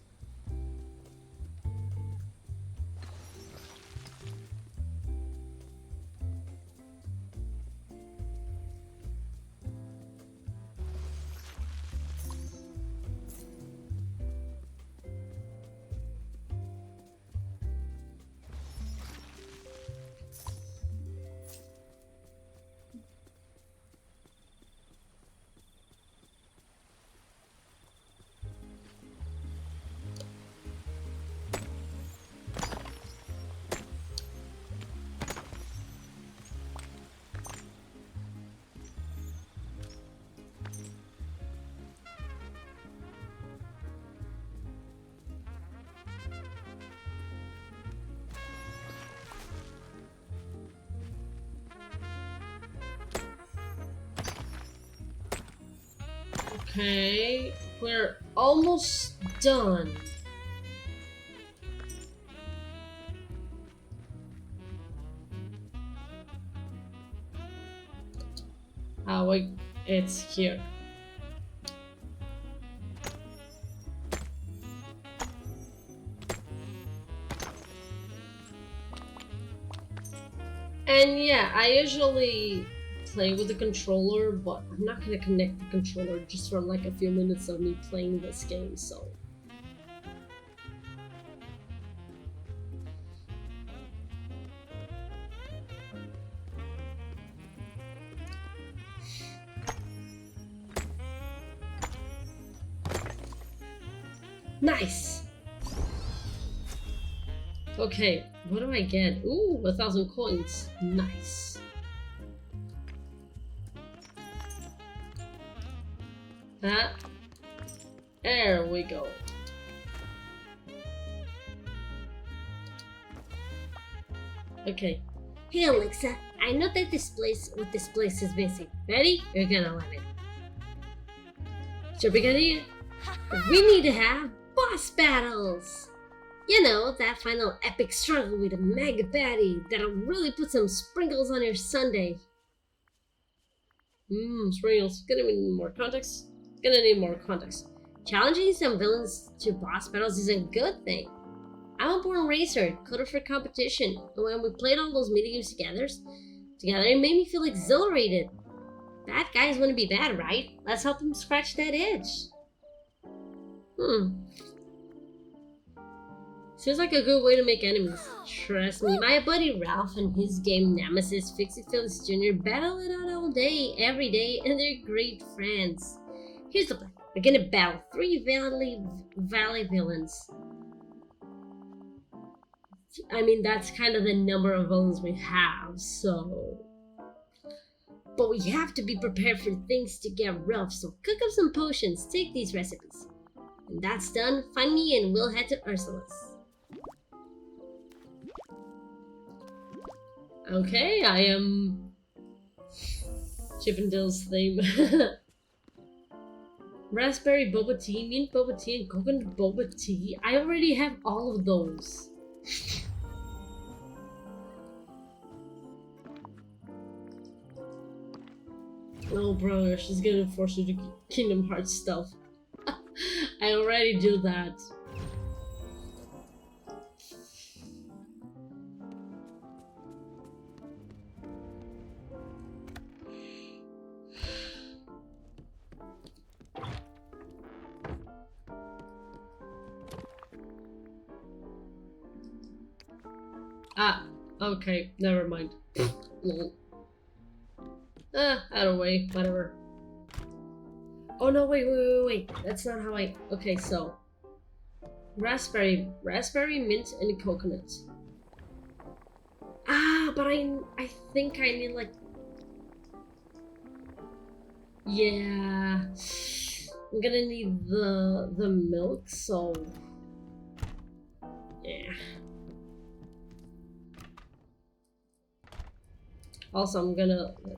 Okay, we're almost done. Oh wait, it's here. And yeah, I usually play with the controller, but I'm not gonna connect the controller just for like a few minutes of me playing this game, so. Nice! Okay, what do I get? Ooh, 1,000 coins. Nice. There we go. Okay. Hey Alexa, I know that this place is missing. Ready? You're gonna love it. Sure, big idea. We need to have boss battles. You know, that final epic struggle with a mega baddie that'll really put some sprinkles on your sundae. Sprinkles. Gonna need more context. Challenging some villains to boss battles is a good thing. I'm a born racer, coded for competition, and when we played all those minigames together, it made me feel exhilarated. Bad guys want to be bad, right? Let's help them scratch that itch. Seems like a good way to make enemies. Trust me, my buddy Ralph and his game Nemesis Fix It Felix Jr. battle it out all day, every day, and they're great friends. Here's the plan. We're gonna battle 3 valley villains. I mean, that's kind of the number of villains we have, so... But we have to be prepared for things to get rough, so cook up some potions, take these recipes. When that's done, find me and we'll head to Ursula's. Okay, I am... Chippendale's theme. Raspberry boba tea, mint boba tea, and coconut boba tea. I already have all of those. Oh, brother, she's gonna force you to Kingdom Hearts stuff. I already do that. Ah, okay, never mind. Lol. Out of way, whatever. Oh no, wait. That's not how I... Okay, so... Raspberry, mint, and coconut. Ah, but I think I need like... Yeah... I'm gonna need the milk, so... Yeah. Also, I'm gonna like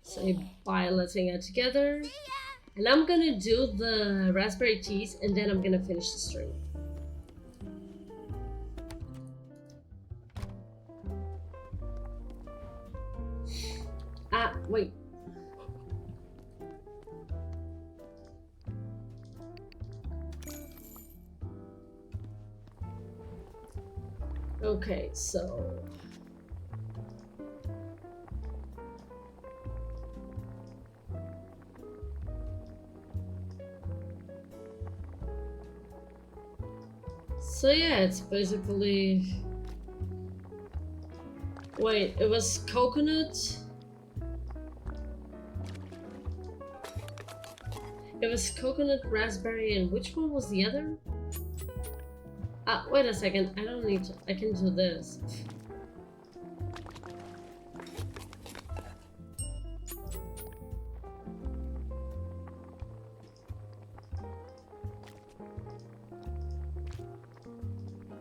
say bye, let's hang out together. And I'm gonna do the raspberry teas and then I'm gonna finish the stream. Ah, wait. Okay, so... So yeah, it's basically... Wait, it was coconut? It was coconut, raspberry, and which one was the other? Ah, wait a second, I don't need to... I can do this.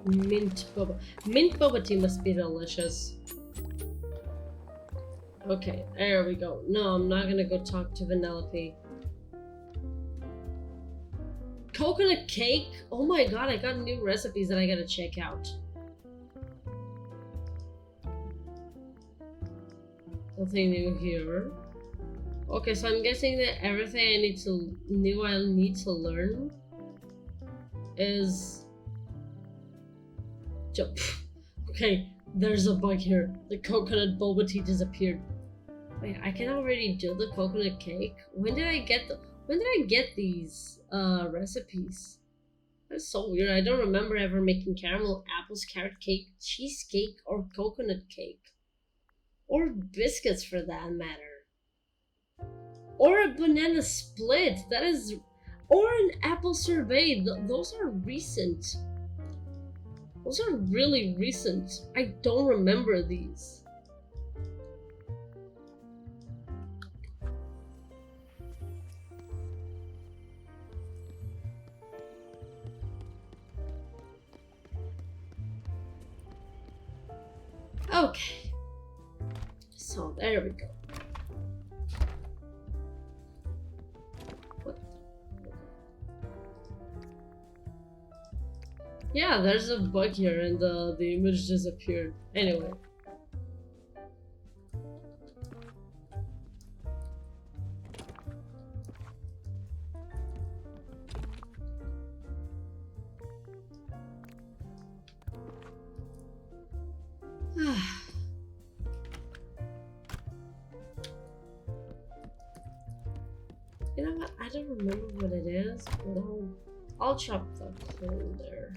Mint boba. Mint boba tea must be delicious. Okay, there we go. No, I'm not gonna go talk to Vanellope. Coconut cake? Oh my god, I got new recipes that I gotta check out. Nothing new here. Okay, so I'm guessing that everything I need to learn is... Okay, there's a bug here. The coconut boba tea disappeared. Wait, I can already do the coconut cake? When did I get these recipes? That's so weird. I don't remember ever making caramel apples, carrot cake, cheesecake, or coconut cake. Or biscuits for that matter. Or a banana split. That is... Or an apple sorbet. Those are recent. Those are really recent. I don't remember these. Okay. So there we go. What? Yeah, there's a bug here and the image disappeared. Anyway. You know what? I don't remember what it is, but I'll chop the hole there.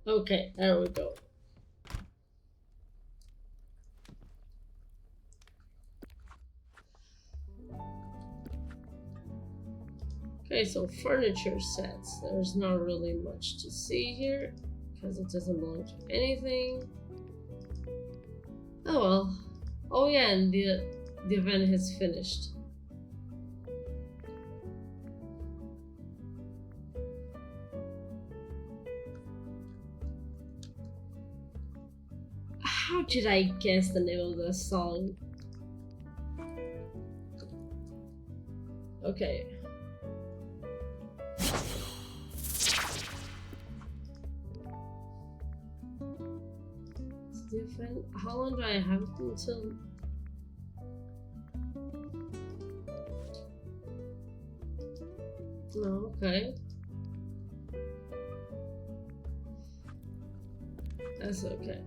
Okay, there we go. Okay, so furniture sets. There's not really much to see here because it doesn't belong to anything. Oh well. Oh yeah, and the event has finished. How did I guess the name of the song? Okay. It's different. How long do I have until? No, okay. That's okay.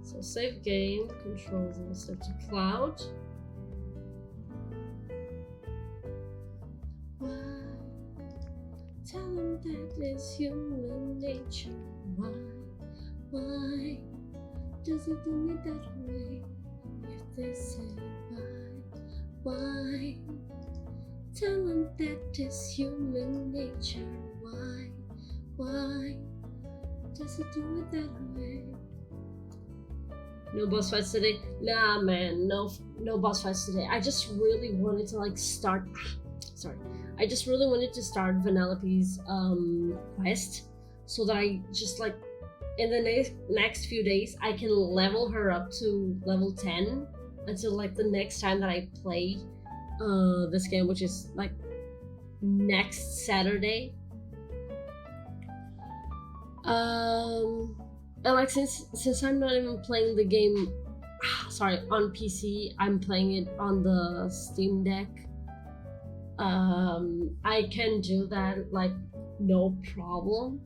So save game, controls and set to cloud. Why? Tell them that it's human nature. Why does it do me that way? If they say why? Tell them that it's human nature. Why does it do it that way? No boss fights today? Nah, man, no boss fights today. I just really wanted to like start. Sorry, I just really wanted to start Vanellope's quest, so that I just like in the next few days I can level her up to level 10 until like the next time that I play this game, which is like next Saturday. And like since I'm not even playing the game, sorry, on PC, I'm playing it on the Steam Deck. I can do that like no problem.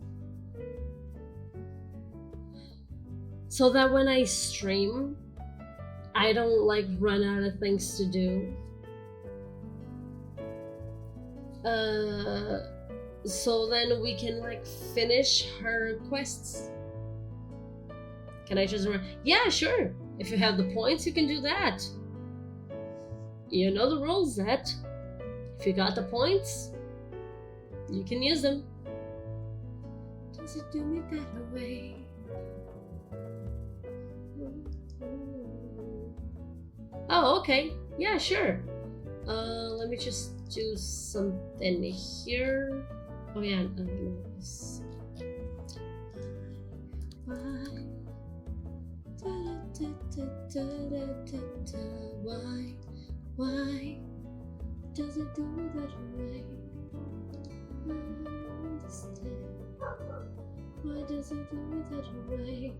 So that when I stream, I don't like run out of things to do. So then we can like finish her quests. Can I just run? Yeah, sure. If you have the points, you can do that. You know the rules, Zet. If you got the points, you can use them. Does it do me that way? Oh, okay. Yeah, sure. Let me just do something here. Oh yeah, why does it do me that way? I don't understand. Why does it do me that way?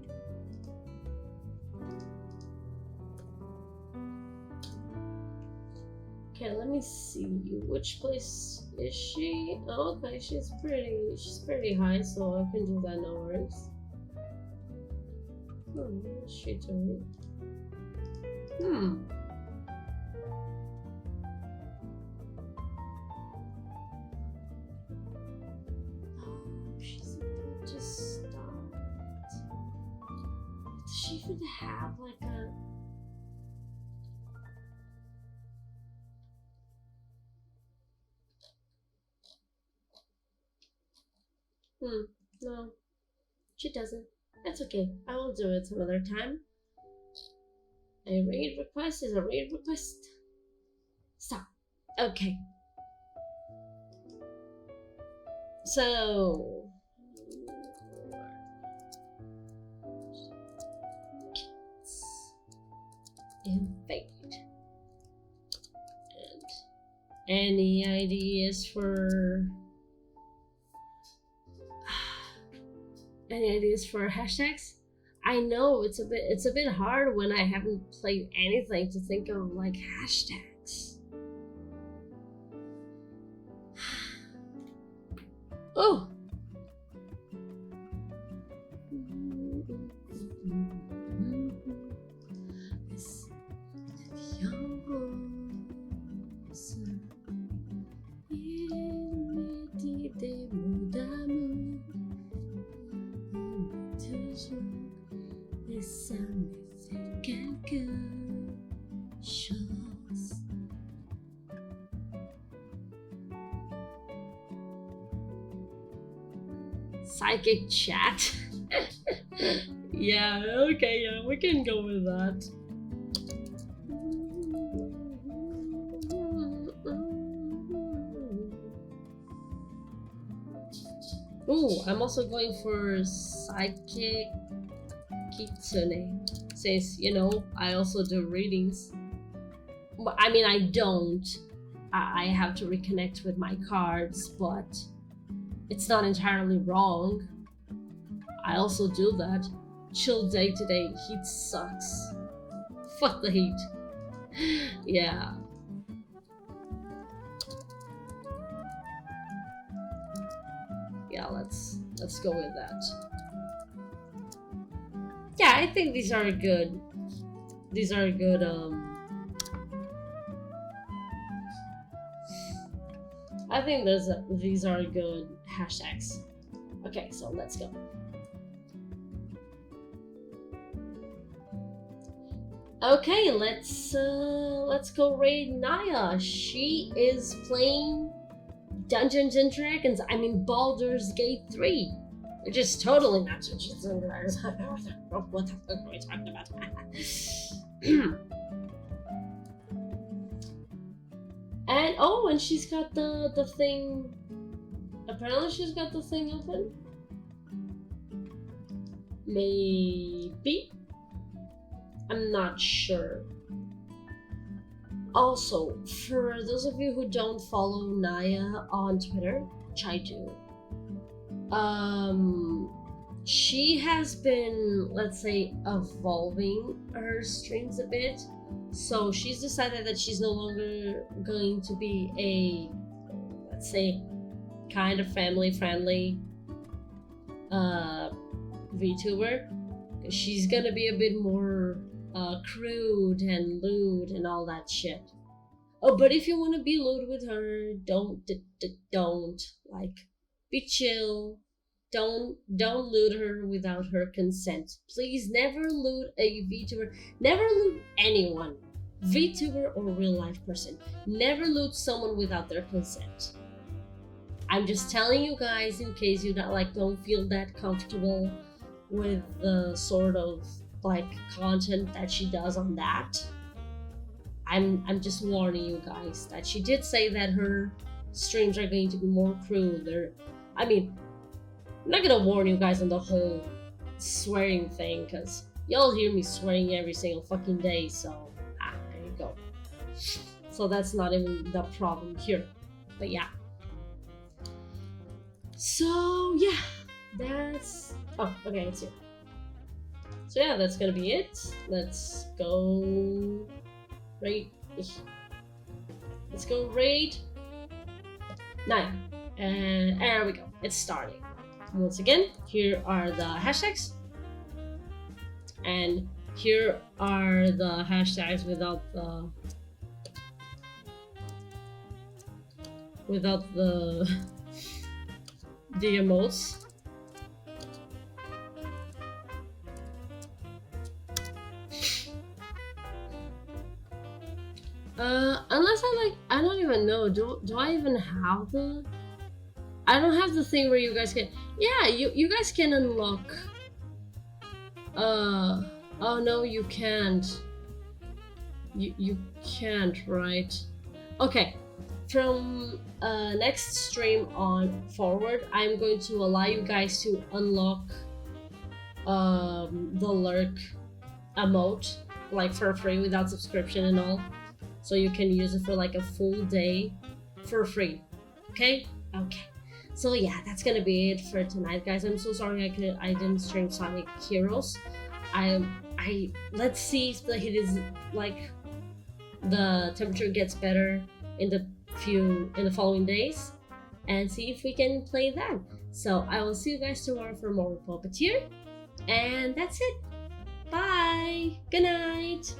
Okay, let me see. Which place is she? Oh, okay, she's pretty high, so I can do that, no worries. What's she doing? Oh, she's about to start. Does she even have like a... No, she doesn't. That's okay. I will do it some other time. A raid request is a raid request. Stop. Okay. So... invade. And any ideas for... Any ideas for hashtags? I know it's a bit hard when I haven't played anything to think of like hashtags. Oh. Psychic chat. Yeah, okay, yeah, we can go with that. Ooh, I'm also going for Psychic Kitsune, since, you know, I also do readings. Well, I mean, I don't. I have to reconnect with my cards, but it's not entirely wrong. I also do that. Chill day today. Heat sucks. Fuck the heat. Yeah. Yeah, let's go with that. Yeah, I think these are good. These are good. I think these are good hashtags. Okay, so let's go. Okay, let's go raid Naya. She is playing Dungeons and Dragons. I mean Baldur's Gate 3. Which is totally not Dungeons and Dragons. What the fuck are we talking about? And oh, and she's got the thing. Apparently she's got the thing open. Maybe. I'm not sure. Also, for those of you who don't follow Naya on Twitter, which I do, she has been, let's say, evolving her streams a bit. So she's decided that she's no longer going to be a, let's say, kind of family-friendly VTuber. She's gonna be a bit more crude and lewd and all that shit. Oh, but if you want to be lewd with her, don't like, be chill. Don't lewd her without her consent. Please never lewd a VTuber. Never lewd anyone, VTuber or real life person. Never lewd someone without their consent. I'm just telling you guys in case you don't feel that comfortable with the sort of like content that she does on that. I'm just warning you guys that she did say that her streams are going to be more crude. I mean, I'm not gonna warn you guys on the whole swearing thing, because y'all hear me swearing every single fucking day, so there you go. So that's not even the problem here. But yeah. So yeah, that's... oh, okay, it's here. So yeah, that's gonna be it. Let's go raid. Let's go raid 9. And there we go. It's starting. Once again, here are the hashtags. And here are the hashtags without the the emotes. Unless I don't even know. Do I even have the? I don't have the thing where you guys can. Yeah, you guys can unlock. Oh no, you can't. You can't, right? Okay. From next stream on forward, I'm going to allow you guys to unlock the lurk emote, like for free without subscription and all. So you can use it for like a full day for free. Okay? Okay. So yeah, that's gonna be it for tonight, guys. I'm so sorry I didn't stream Sonic Heroes. Let's see if the heat is like the temperature gets better in the following days, and see if we can play that. So I will see you guys tomorrow for more Puppeteer, and that's it. Bye. Good night.